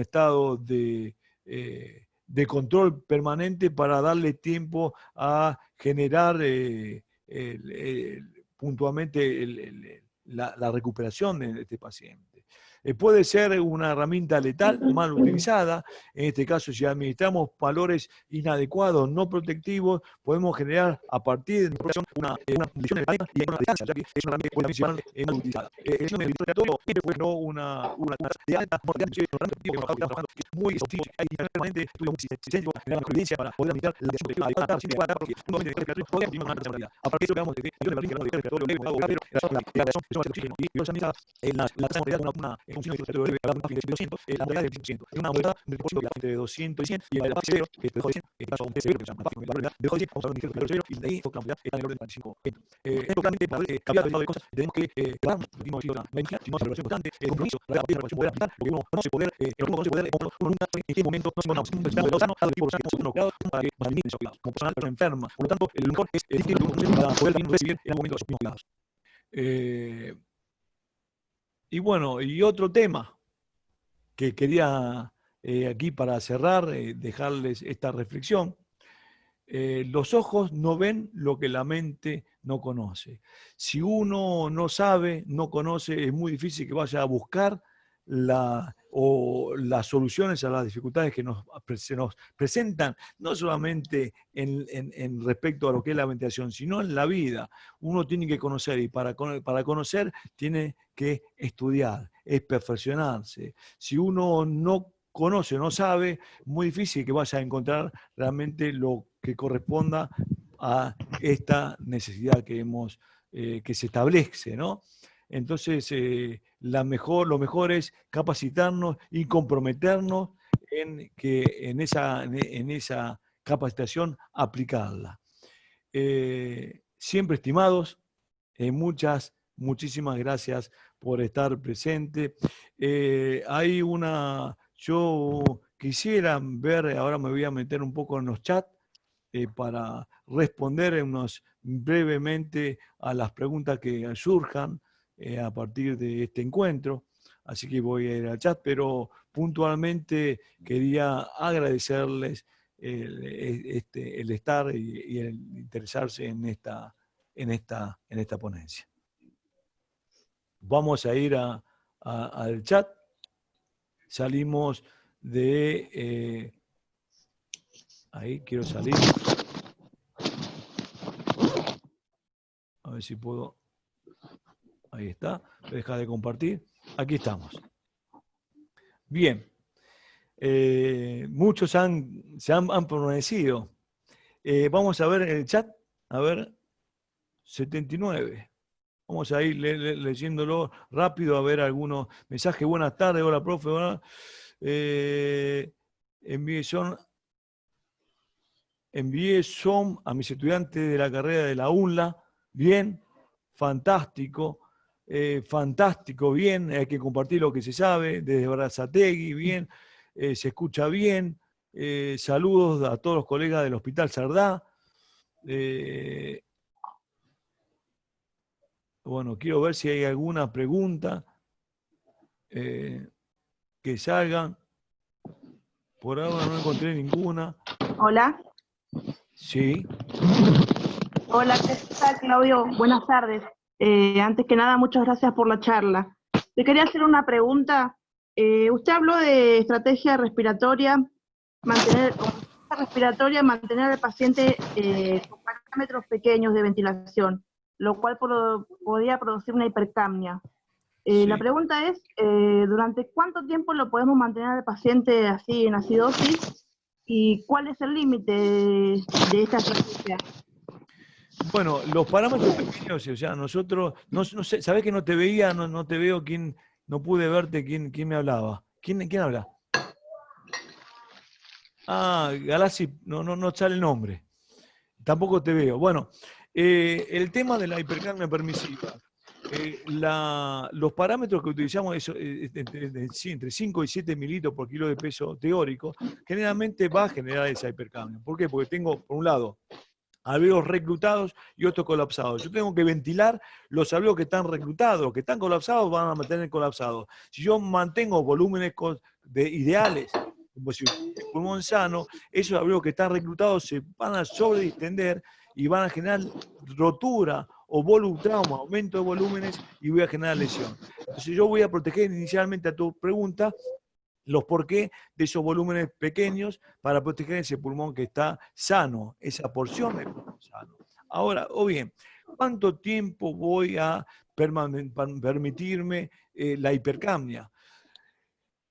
estado de control permanente para darle tiempo a generar puntualmente la recuperación de este paciente. Puede ser una herramienta letal mal utilizada. En este caso, si administramos valores inadecuados, no protectivos, podemos generar a partir de una condición de cadena y una distancia, ya que es una herramienta mal utilizada. El sistema respiratorio siempre fue una de alta mortalidad, que es muy exhaustivo, hay permanente estudio muy extenso en la evidencia para poder administrar la atención adecuada adecuada, porque puntualmente el respiratorio podemos tener una mortalidad. A partir de eso, veamos que el respiratorio leve, pero la reacción de oxígeno y los administradas en la tasa de mortalidad de una función de respiratorio leve, la mortalidad de 200, la mortalidad de 100%. Es una mortalidad de entre 200 y 100, y el severo, que es debajo de 100, el caso de severo, que se llama debajo de 100, vamos a ver un indicador severo, y de ahí la mortalidad está en el orden de 45. Esto claramente, para ver cambiar de cosas, tenemos que darnos, lo mismo decir, la imagen, si no hace relación constante, el compromiso, la relación poder aplicar, porque uno conoce poder, uno nunca sabe en qué momento nos encontramos en un estado sano, cada tipo de personas que hemos cuidados para que nos eliminen esos cuidados. Como personal, persona enferma, por lo tanto, el mejor es distinto para poder también recibir en el momento de esos cuidados. Y bueno, y otro tema que quería aquí para cerrar, dejarles esta reflexión. Los ojos no ven lo que la mente no conoce. Si uno no sabe, no conoce, es muy difícil que vaya a buscar las soluciones a las dificultades que se nos presentan, no solamente en respecto a lo que es la meditación, sino en la vida. Uno tiene que conocer, y para conocer tiene que estudiar, es perfeccionarse. Si uno no conoce, no sabe, es muy difícil que vaya a encontrar realmente lo que corresponda a esta necesidad que se establece, ¿no? Entonces, lo mejor es capacitarnos y comprometernos en esa capacitación aplicarla. Siempre estimados, muchísimas gracias por estar presente. Yo quisiera ver, ahora me voy a meter un poco en los chats para responder brevemente a las preguntas que surjan a partir de este encuentro. Así que voy a ir al chat, pero puntualmente quería agradecerles el estar y el interesarse en esta ponencia. Vamos a ir al chat. Salimos de... ahí quiero salir. A ver si puedo... Ahí está. Deja de compartir. Aquí estamos. Bien. Muchos se han permanecido. Vamos a ver en el chat. A ver. 79. Vamos a ir leyéndolo rápido, a ver algunos mensajes. Buenas tardes, hola profe. Envié son a mis estudiantes de la carrera de la UNLA. Bien, fantástico. Fantástico, bien. Hay que compartir lo que se sabe desde Berazategui, bien. Se escucha bien. Saludos a todos los colegas del Hospital Sardá. Bueno, quiero ver si hay alguna pregunta que salgan. Por ahora no encontré ninguna. Hola. Sí. Hola, ¿qué tal, Claudio? Buenas tardes. Antes que nada, muchas gracias por la charla. Te quería hacer una pregunta. Usted habló de estrategia respiratoria, mantener al paciente con parámetros pequeños de ventilación, lo cual podría producir una hipercapnia. Sí. La pregunta es, ¿durante cuánto tiempo lo podemos mantener al paciente así en acidosis? ¿Y cuál es el límite de esta estrategia? Bueno, los parámetros pequeños, o sea, nosotros, no sé, ¿sabés que no te veía? No te veo, no pude verte quién me hablaba. ¿Quién habla? Ah, Galassi, no sale el nombre. Tampoco te veo. Bueno, el tema de la hipercapnia permisiva. Los parámetros que utilizamos entre 5 y 7 mililitros por kilo de peso teórico, generalmente va a generar esa hipercapnia. ¿Por qué? Porque tengo, por un lado, alveolos reclutados y otros colapsados. Yo tengo que ventilar los alveolos que están reclutados. Los que están colapsados van a mantener colapsados. Si yo mantengo volúmenes ideales, como si el pulmón sano, esos alveolos que están reclutados se van a sobredistender y van a generar rotura o volutrauma, aumento de volúmenes, y voy a generar lesión. Entonces yo voy a proteger inicialmente a tu pregunta los porqué de esos volúmenes pequeños para proteger ese pulmón que está sano, esa porción del pulmón sano. Ahora, o bien, ¿cuánto tiempo voy a permitirme la hipercapnia?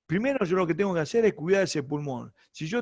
Primero yo lo que tengo que hacer es cuidar ese pulmón. Si yo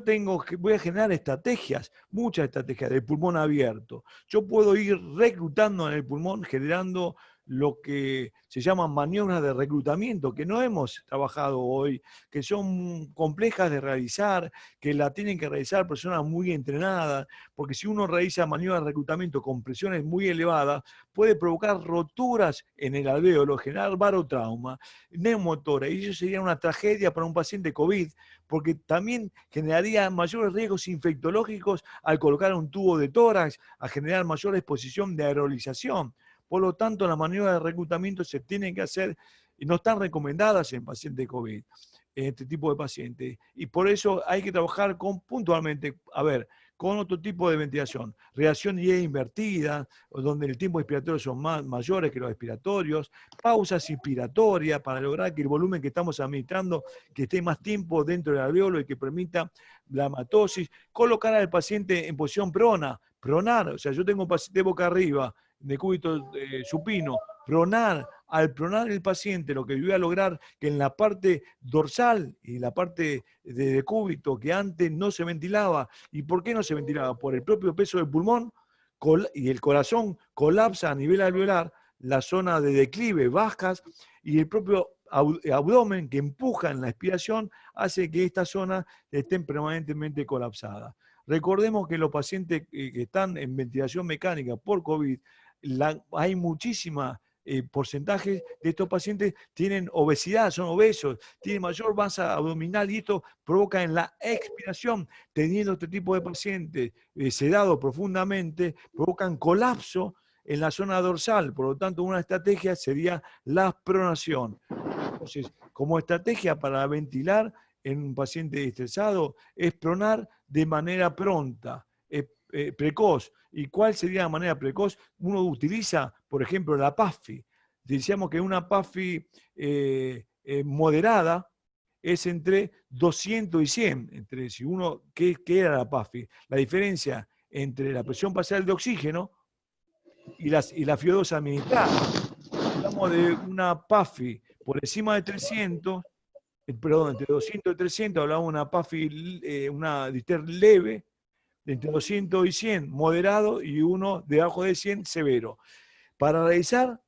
voy a generar estrategias, muchas estrategias del pulmón abierto, yo puedo ir reclutando en el pulmón, generando lo que se llaman maniobras de reclutamiento, que no hemos trabajado hoy, que son complejas de realizar, que la tienen que realizar personas muy entrenadas, porque si uno realiza maniobras de reclutamiento con presiones muy elevadas, puede provocar roturas en el alvéolo, generar barotrauma, neumotora, y eso sería una tragedia para un paciente COVID, porque también generaría mayores riesgos infectológicos al colocar un tubo de tórax, a generar mayor exposición de aerolización. Por lo tanto, las maniobras de reclutamiento se tienen que hacer y no están recomendadas en pacientes COVID, en este tipo de pacientes. Y por eso hay que trabajar puntualmente, con otro tipo de ventilación. Reacción IE invertida, donde el tiempo expiratorio son mayores que los expiratorios. Pausas inspiratorias para lograr que el volumen que estamos administrando que esté más tiempo dentro del alvéolo y que permita la hematosis. Colocar al paciente en posición pronar, o sea, yo tengo un paciente boca arriba, de cúbito supino, al pronar el paciente, lo que yo voy a lograr que en la parte dorsal y la parte de decúbito que antes no se ventilaba. ¿Y por qué no se ventilaba? Por el propio peso del pulmón y el corazón colapsa a nivel alveolar, la zona de declive bajas y el propio abdomen que empuja en la expiración hace que esta zona estén permanentemente colapsadas. Recordemos que los pacientes que están en ventilación mecánica por COVID, hay muchísima porcentaje de estos pacientes tienen obesidad, son obesos, tienen mayor masa abdominal y esto provoca en la expiración, teniendo este tipo de pacientes sedados profundamente, provocan colapso en la zona dorsal. Por lo tanto, una estrategia sería la pronación. Entonces, como estrategia para ventilar en un paciente estresado es pronar de manera pronta, precoz. ¿Y cuál sería la manera precoz? Uno utiliza, por ejemplo, la PAFI. Decíamos que una PAFI moderada es entre 200 y 100. ¿Qué era la PAFI? La diferencia entre la presión parcial de oxígeno y la FiO2 administrada. Hablamos de una PAFI por encima de 300, entre 200 y 300, hablamos de una PAFI, una dister leve, entre 200 y 100 moderado y uno debajo de 100 severo. Para realizar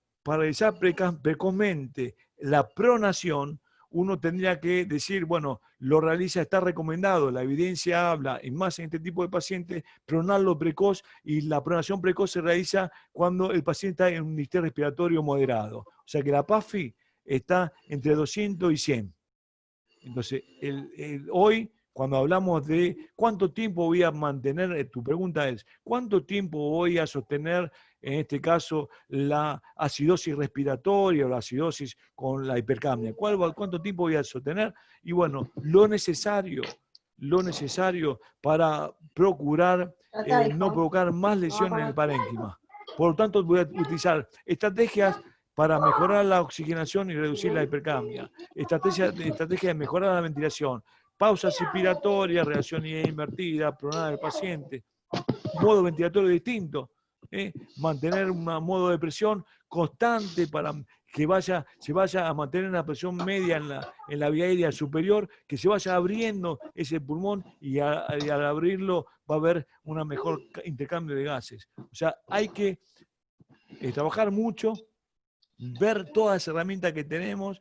precozmente la pronación, uno tendría que decir, bueno, lo realiza, está recomendado, la evidencia habla, y más en este tipo de pacientes, pronarlo precoz, y la pronación precoz se realiza cuando el paciente está en un distrés respiratorio moderado. O sea que la PAFI está entre 200 y 100. Entonces, hoy, cuando hablamos de cuánto tiempo voy a mantener, tu pregunta es, ¿cuánto tiempo voy a sostener, en este caso, la acidosis respiratoria o la acidosis con la hipercapnia? ¿Cuánto tiempo voy a sostener? Y bueno, lo necesario para procurar no provocar más lesiones en el parénquima. Por lo tanto, voy a utilizar estrategias para mejorar la oxigenación y reducir la hipercapnia. Estrategia de mejorar la ventilación. Pausas inspiratorias, reacción IE invertida, pronada del paciente. Modo ventilatorio distinto. Mantener un modo de presión constante para que se vaya a mantener una presión media en la vía aérea superior, que se vaya abriendo ese pulmón y al abrirlo va a haber un mejor intercambio de gases. O sea, hay que trabajar mucho, ver todas las herramientas que tenemos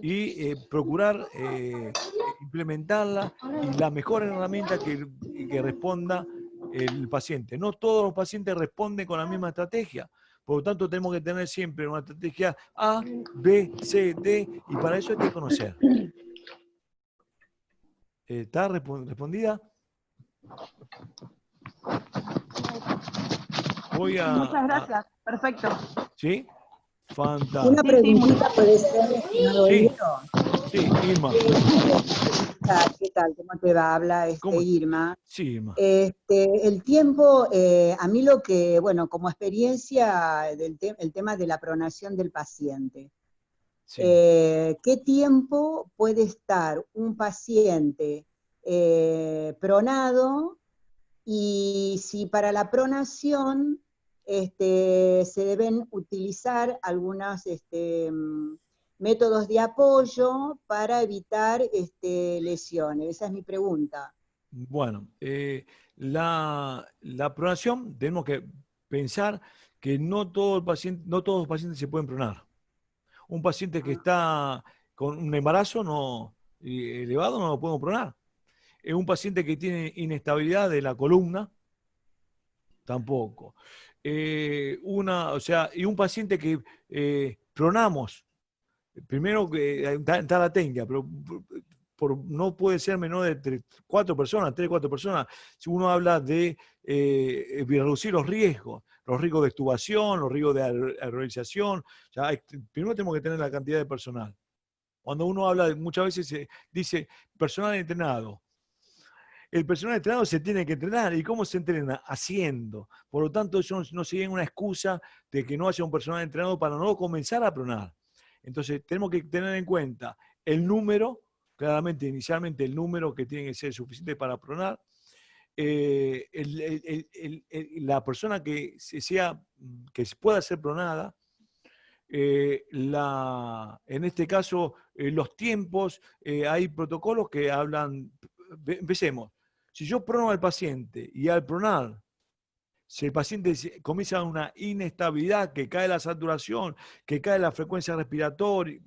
y procurar implementarla y la mejor herramienta que responda el paciente. No todos los pacientes responden con la misma estrategia. Por lo tanto, tenemos que tener siempre una estrategia A, B, C, D, y para eso hay que conocer. ¿Está respondida? Voy Muchas gracias. Perfecto. ¿Sí? Fantástico. Una preguntita puede ser, estimado Sí. Elio. Sí, Irma. ¿Qué tal? ¿Cómo te va? Habla ¿Cómo? Irma. Sí, Irma. El tiempo, a mí lo que, bueno, como experiencia el tema de la pronación del paciente. Sí. ¿Qué tiempo puede estar un paciente pronado? Y si para la pronación se deben utilizar algunos métodos de apoyo para evitar lesiones. Esa es mi pregunta. Bueno, la pronación, tenemos que pensar que no todos los pacientes se pueden pronar. Un paciente que está con un embarazo elevado no lo podemos pronar. Un paciente que tiene inestabilidad de la columna, tampoco. Y un paciente que pronamos, primero que está la técnica, pero no puede ser menor de 3 o 4 personas. Si uno habla de reducir los riesgos de extubación, los riesgos de aerolización, primero tenemos que tener la cantidad de personal. Cuando uno habla, muchas veces se dice personal entrenado. El personal entrenado se tiene que entrenar. ¿Y cómo se entrena? Haciendo. Por lo tanto, eso no sería una excusa de que no haya un personal entrenado para no comenzar a pronar. Entonces, tenemos que tener en cuenta el número, claramente, inicialmente el número que tiene que ser suficiente para pronar. La persona que pueda ser pronada, en este caso, los tiempos, hay protocolos que hablan. Empecemos. Si yo prono al paciente y al pronar, si el paciente comienza una inestabilidad, que cae la saturación, que cae la frecuencia respiratoria,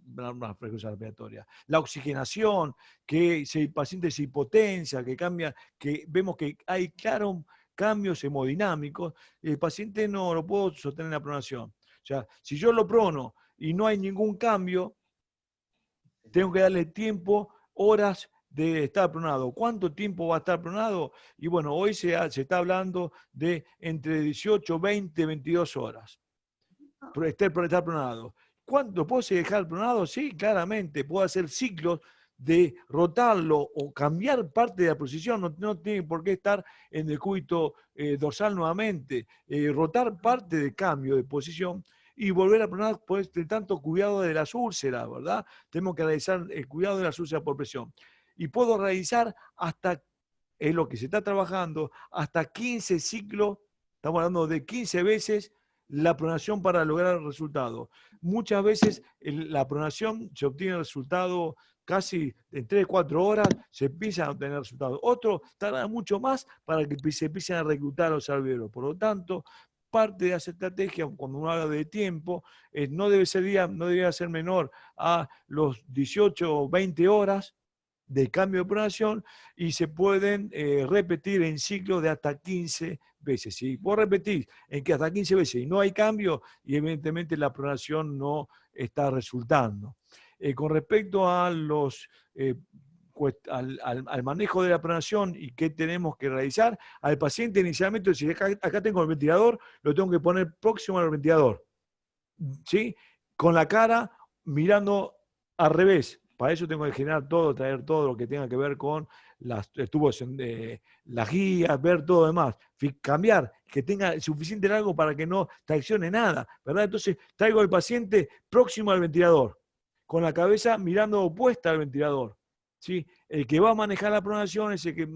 la oxigenación, que si el paciente se hipotensa, que cambia, que vemos que hay claros cambios hemodinámicos, el paciente no lo puedo sostener en la pronación. O sea, si yo lo prono y no hay ningún cambio, tengo que darle tiempo, horas de estar pronado. ¿Cuánto tiempo va a estar pronado? Y bueno, hoy se está hablando de entre 18, 20, 22 horas. Estar pronado. ¿Cuánto puedo dejar pronado? Sí, claramente. Puedo hacer ciclos de rotarlo o cambiar parte de la posición. No tiene por qué estar en el cúbito dorsal nuevamente. Rotar parte de cambio de posición y volver a pronar por tanto cuidado de las úlceras, ¿verdad? Tenemos que realizar el cuidado de las úlceras por presión. Y puedo realizar hasta, es lo que se está trabajando, hasta 15 ciclos, estamos hablando de 15 veces la pronación para lograr el resultado. Muchas veces la pronación se obtiene el resultado casi en 3 o 4 horas, se empiezan a obtener resultados. Otros tardan mucho más para que se empiecen a reclutar los alveolos. Por lo tanto, parte de esa estrategia, cuando uno habla de tiempo, no debería ser menor a los 18 o 20 horas de cambio de pronación y se pueden repetir en ciclos de hasta 15 veces. Si vos repetís en que hasta 15 veces y no hay cambio, y evidentemente la pronación no está resultando. Con respecto a al manejo de la pronación y qué tenemos que realizar, al paciente inicialmente, si acá tengo el ventilador, lo tengo que poner próximo al ventilador, ¿sí? Con la cara mirando al revés. Para eso tengo que generar todo, traer todo lo que tenga que ver con las tubos, las guías, ver todo lo demás. Cambiar, que tenga suficiente largo para que no traccione nada, ¿verdad? Entonces traigo al paciente próximo al ventilador, con la cabeza mirando opuesta al ventilador. ¿Sí? El que va a manejar la pronación es el que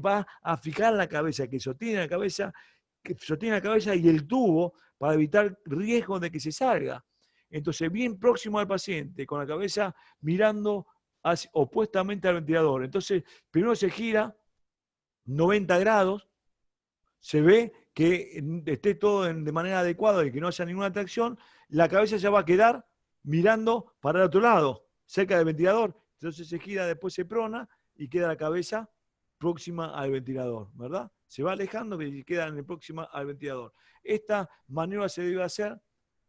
va a fijar la cabeza, que sostiene la cabeza y el tubo para evitar riesgo de que se salga. Entonces, bien próximo al paciente, con la cabeza mirando opuestamente al ventilador. Entonces, primero se gira 90 grados, se ve que esté todo de manera adecuada y que no haya ninguna tracción, la cabeza ya va a quedar mirando para el otro lado, cerca del ventilador. Entonces se gira, después se prona y queda la cabeza próxima al ventilador, ¿verdad? Se va alejando y queda próxima al ventilador. Esta maniobra se debe hacer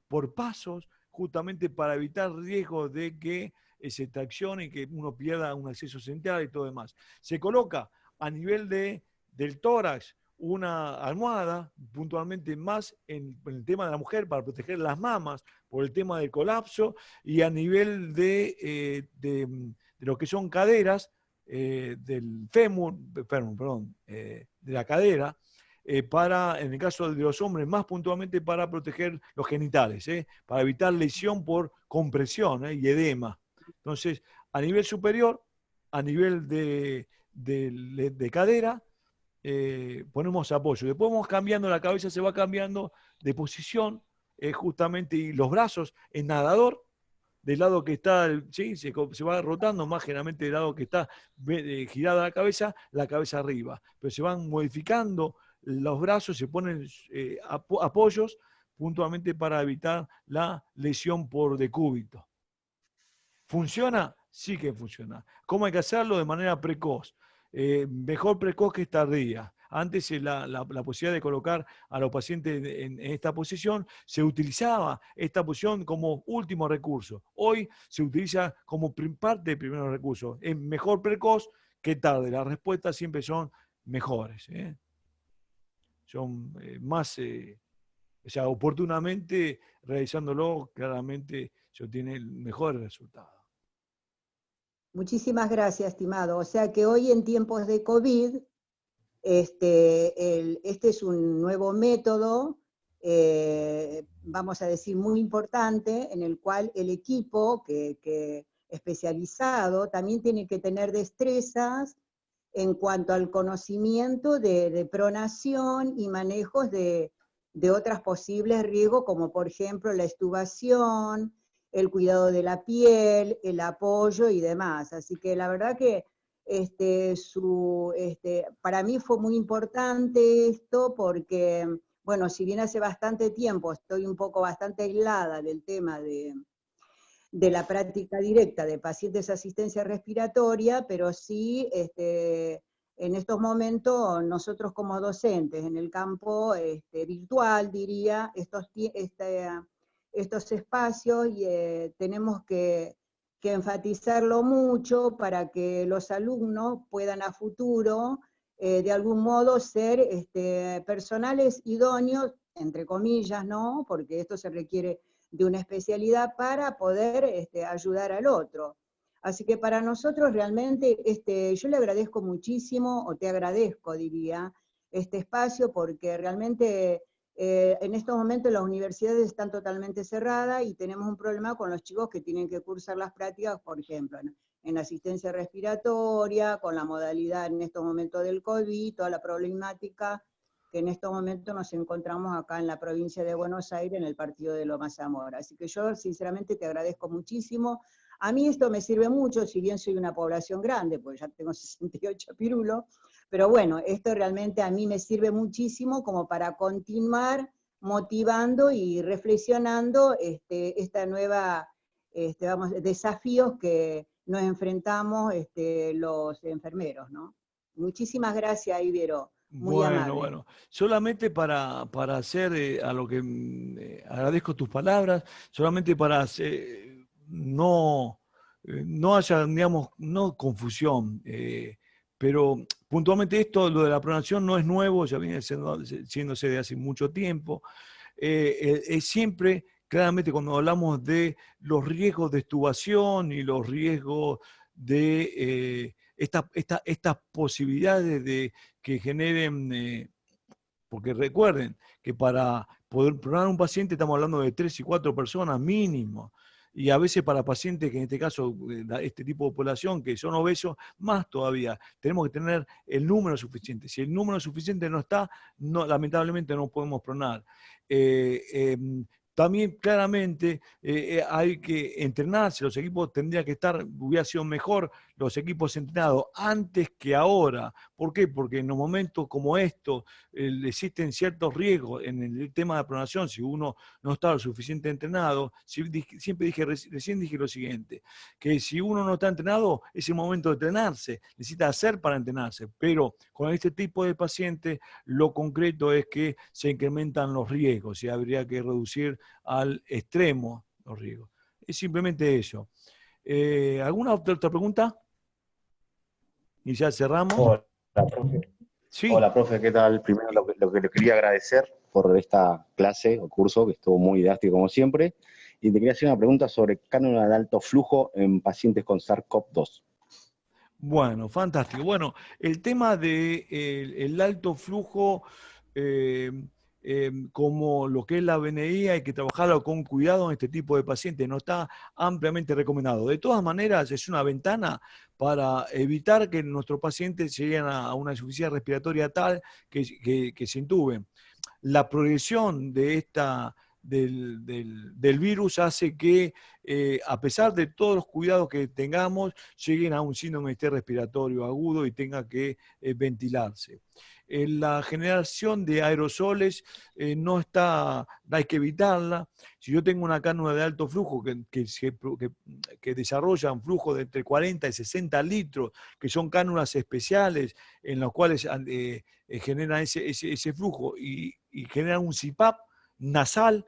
por pasos, justamente para evitar riesgos de que se traccione y que uno pierda un acceso central y todo demás. Se coloca a nivel del tórax una almohada, puntualmente más en el tema de la mujer, para proteger las mamas por el tema del colapso, y a nivel de lo que son caderas, del fémur, perdón, de la cadera, en el caso de los hombres, más puntualmente para proteger los genitales, para evitar lesión por compresión y edema. Entonces, a nivel superior, a nivel de cadera, ponemos apoyo. Después vamos cambiando, la cabeza se va cambiando de posición, justamente, y los brazos en nadador, del lado que está, ¿sí? se va rotando más generalmente del lado que está girada la cabeza arriba. Pero se van modificando los brazos, se ponen apoyos puntualmente para evitar la lesión por decúbito. ¿Funciona? Sí que funciona. ¿Cómo hay que hacerlo? De manera precoz. Mejor precoz que tardía. Antes la posibilidad de colocar a los pacientes en esta posición, se utilizaba esta posición como último recurso. Hoy se utiliza como parte de primer recurso. Es mejor precoz que tarde. Las respuestas siempre son mejores. Son más, o sea, oportunamente realizándolo, claramente se obtiene el mejor resultado. Muchísimas gracias, estimado. O sea que hoy en tiempos de COVID, este es un nuevo método, vamos a decir, muy importante, en el cual el equipo que especializado también tiene que tener destrezas en cuanto al conocimiento de pronación y manejos de otras posibles riesgos, como por ejemplo la extubación, el cuidado de la piel, el apoyo y demás. Así que la verdad que para mí fue muy importante esto porque, bueno, si bien hace bastante tiempo estoy un poco bastante aislada del tema de la práctica directa de pacientes de asistencia respiratoria, pero sí en estos momentos nosotros como docentes en el campo virtual, diría, estos espacios tenemos que enfatizarlo mucho para que los alumnos puedan a futuro de algún modo ser personales idóneos, entre comillas, ¿no? Porque esto se requiere de una especialidad para poder ayudar al otro. Así que para nosotros realmente, yo le agradezco muchísimo, o te agradezco, diría, este espacio, porque realmente en estos momentos las universidades están totalmente cerradas y tenemos un problema con los chicos que tienen que cursar las prácticas, por ejemplo, en asistencia respiratoria, con la modalidad en estos momentos del COVID, toda la problemática que en estos momentos nos encontramos acá en la provincia de Buenos Aires, en el partido de Loma Zamora. Así que yo sinceramente te agradezco muchísimo. A mí esto me sirve mucho, si bien soy una población grande, porque ya tengo 68 pirulos, pero bueno, esto realmente a mí me sirve muchísimo como para continuar motivando y reflexionando esta nueva, desafíos que nos enfrentamos los enfermeros, ¿no? Muchísimas gracias, Ibero. Muy amable. Bueno, solamente para hacer a lo que agradezco tus palabras, solamente para no haya, digamos, no confusión, pero puntualmente esto, lo de la pronación no es nuevo, ya viene siéndose de hace mucho tiempo, es siempre, claramente cuando hablamos de los riesgos de extubación y los riesgos de estas posibilidades de que generen, porque recuerden que para poder pronar un paciente estamos hablando de 3 y 4 personas mínimo, y a veces para pacientes que en este caso, este tipo de población que son obesos, más todavía, tenemos que tener el número suficiente. Si el número suficiente no está, lamentablemente no podemos pronar. También claramente hay que entrenarse, los equipos tendrían que estar, hubiera sido mejor los equipos entrenados antes que ahora. ¿Por qué? Porque en los momentos como estos existen ciertos riesgos en el tema de pronación, si uno no está lo suficiente entrenado. Recién dije lo siguiente, que si uno no está entrenado, es el momento de entrenarse, necesita hacer para entrenarse, pero con este tipo de pacientes lo concreto es que se incrementan los riesgos y habría que reducir al extremo los riesgos. Es simplemente eso. ¿Alguna otra pregunta? Y ya cerramos. Hola, profe. Sí. Hola, profe, ¿qué tal? Primero lo que le quería agradecer por esta clase o curso, que estuvo muy didáctico como siempre, y te quería hacer una pregunta sobre cánula de alto flujo en pacientes con SARS-CoV-2. Bueno, fantástico. Bueno, el tema de el alto flujo, como lo que es la BNI, hay que trabajarlo con cuidado en este tipo de pacientes, no está ampliamente recomendado. De todas maneras, es una ventana para evitar que nuestros pacientes lleguen a una insuficiencia respiratoria tal que se intuben. La progresión de del virus hace que, a pesar de todos los cuidados que tengamos, lleguen a un síndrome de estrés respiratorio agudo y tenga que ventilarse. La generación de aerosoles no está, hay que evitarla. Si yo tengo una cánula de alto flujo que desarrolla un flujo de entre 40 y 60 litros, que son cánulas especiales en las cuales generan ese flujo y generan un CPAP nasal,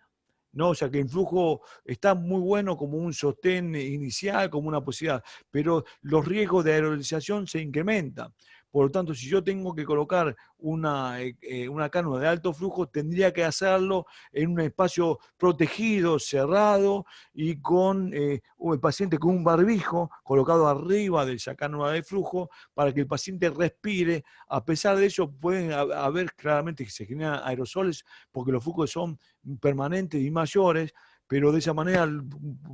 ¿no? O sea que el flujo está muy bueno como un sostén inicial, como una posibilidad, pero los riesgos de aerolización se incrementan. Por lo tanto, si yo tengo que colocar una cánula de alto flujo, tendría que hacerlo en un espacio protegido, cerrado, y con el paciente con un barbijo colocado arriba de esa cánula de flujo para que el paciente respire. A pesar de eso, pueden haber claramente que se generan aerosoles porque los flujos son permanentes y mayores, pero de esa manera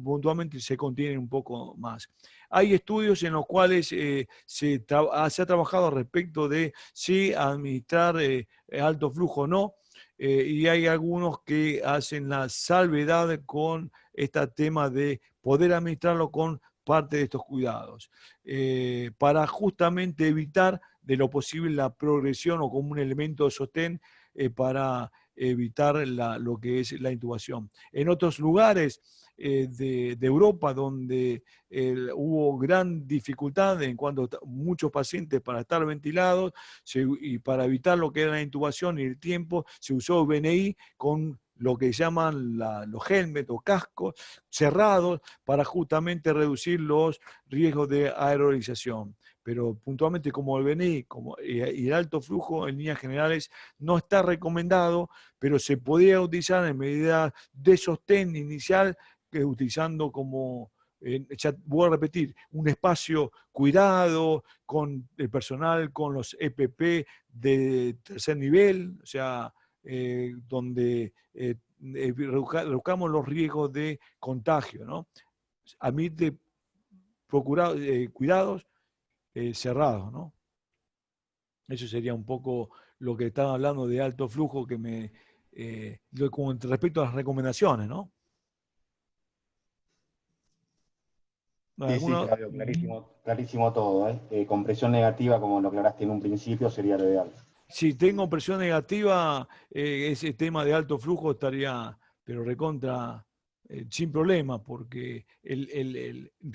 puntualmente se contienen un poco más. Hay estudios en los cuales se ha trabajado respecto de si administrar alto flujo o no, y hay algunos que hacen la salvedad con este tema de poder administrarlo con parte de estos cuidados, para justamente evitar de lo posible la progresión o como un elemento de sostén para evitar lo que es la intubación. En otros lugares de Europa, donde hubo gran dificultad en cuanto a muchos pacientes para estar ventilados, y para evitar lo que era la intubación y el tiempo, se usó BNI con lo que llaman los helmets o cascos cerrados para justamente reducir los riesgos de aerolización. Pero puntualmente como el BNI y el alto flujo en líneas generales no está recomendado, pero se podría utilizar en medida de sostén inicial, utilizando como, ya voy a repetir, un espacio cuidado con el personal, con los EPP de tercer nivel, o sea, donde reduzcamos los riesgos de contagio, ¿no? Admite cuidados cerrados, ¿no? Eso sería un poco lo que estaba hablando de alto flujo con respecto a las recomendaciones, ¿no? Sí, Claudio, clarísimo todo, ¿eh? Con presión negativa, como lo aclaraste en un principio, sería lo ideal. Si tengo presión negativa, ese tema de alto flujo estaría, pero recontra, sin problema, porque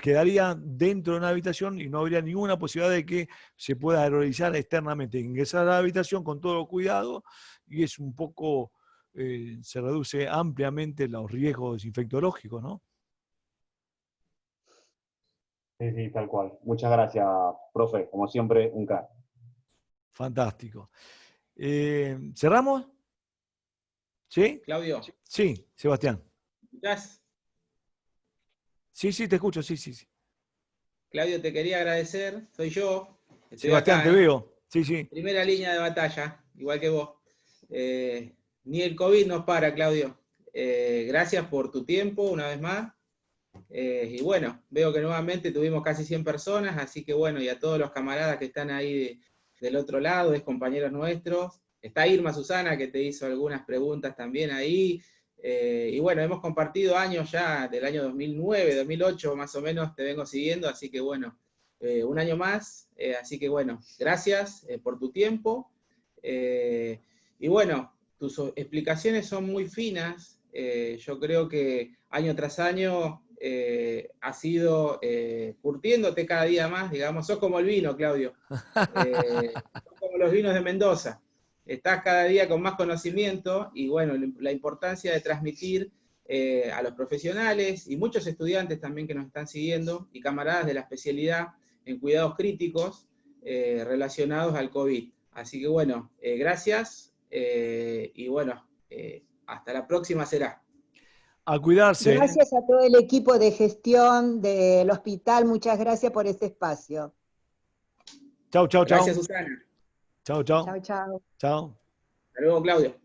quedaría dentro de una habitación y no habría ninguna posibilidad de que se pueda aerolizar externamente. Ingresar a la habitación con todo cuidado y es un poco, se reduce ampliamente los riesgos infectológicos, ¿no? Sí, tal cual. Muchas gracias, profe. Como siempre, un crack. Fantástico. ¿Cerramos? ¿Sí? Claudio. Sí, Sebastián. ¿Estás? Sí, te escucho, sí. Claudio, te quería agradecer, soy yo. Sebastián, acá, te veo. Sí. Primera línea de batalla, igual que vos. Ni el COVID nos para, Claudio. Gracias por tu tiempo, una vez más. Y bueno, veo que nuevamente tuvimos casi 100 personas, así que bueno, y a todos los camaradas que están ahí del otro lado, es compañeros nuestros. Está Irma Susana, que te hizo algunas preguntas también ahí. Y bueno, hemos compartido años ya, del año 2009, 2008 más o menos, te vengo siguiendo, así que bueno, un año más. Así que bueno, gracias por tu tiempo. Y bueno, tus explicaciones son muy finas. Yo creo que año tras año has ido curtiéndote cada día más, digamos. Sos como el vino, Claudio. Sos como los vinos de Mendoza. Estás cada día con más conocimiento y bueno, la importancia de transmitir a los profesionales y muchos estudiantes también que nos están siguiendo y camaradas de la especialidad en cuidados críticos relacionados al COVID. Así que bueno, gracias, y bueno, hasta la próxima será. A cuidarse. Gracias a todo el equipo de gestión del hospital, muchas gracias por este espacio. Chau, chau, chau. Gracias, Susana. Chau, chau. Chao, chao. Chao. Hasta luego, Claudio.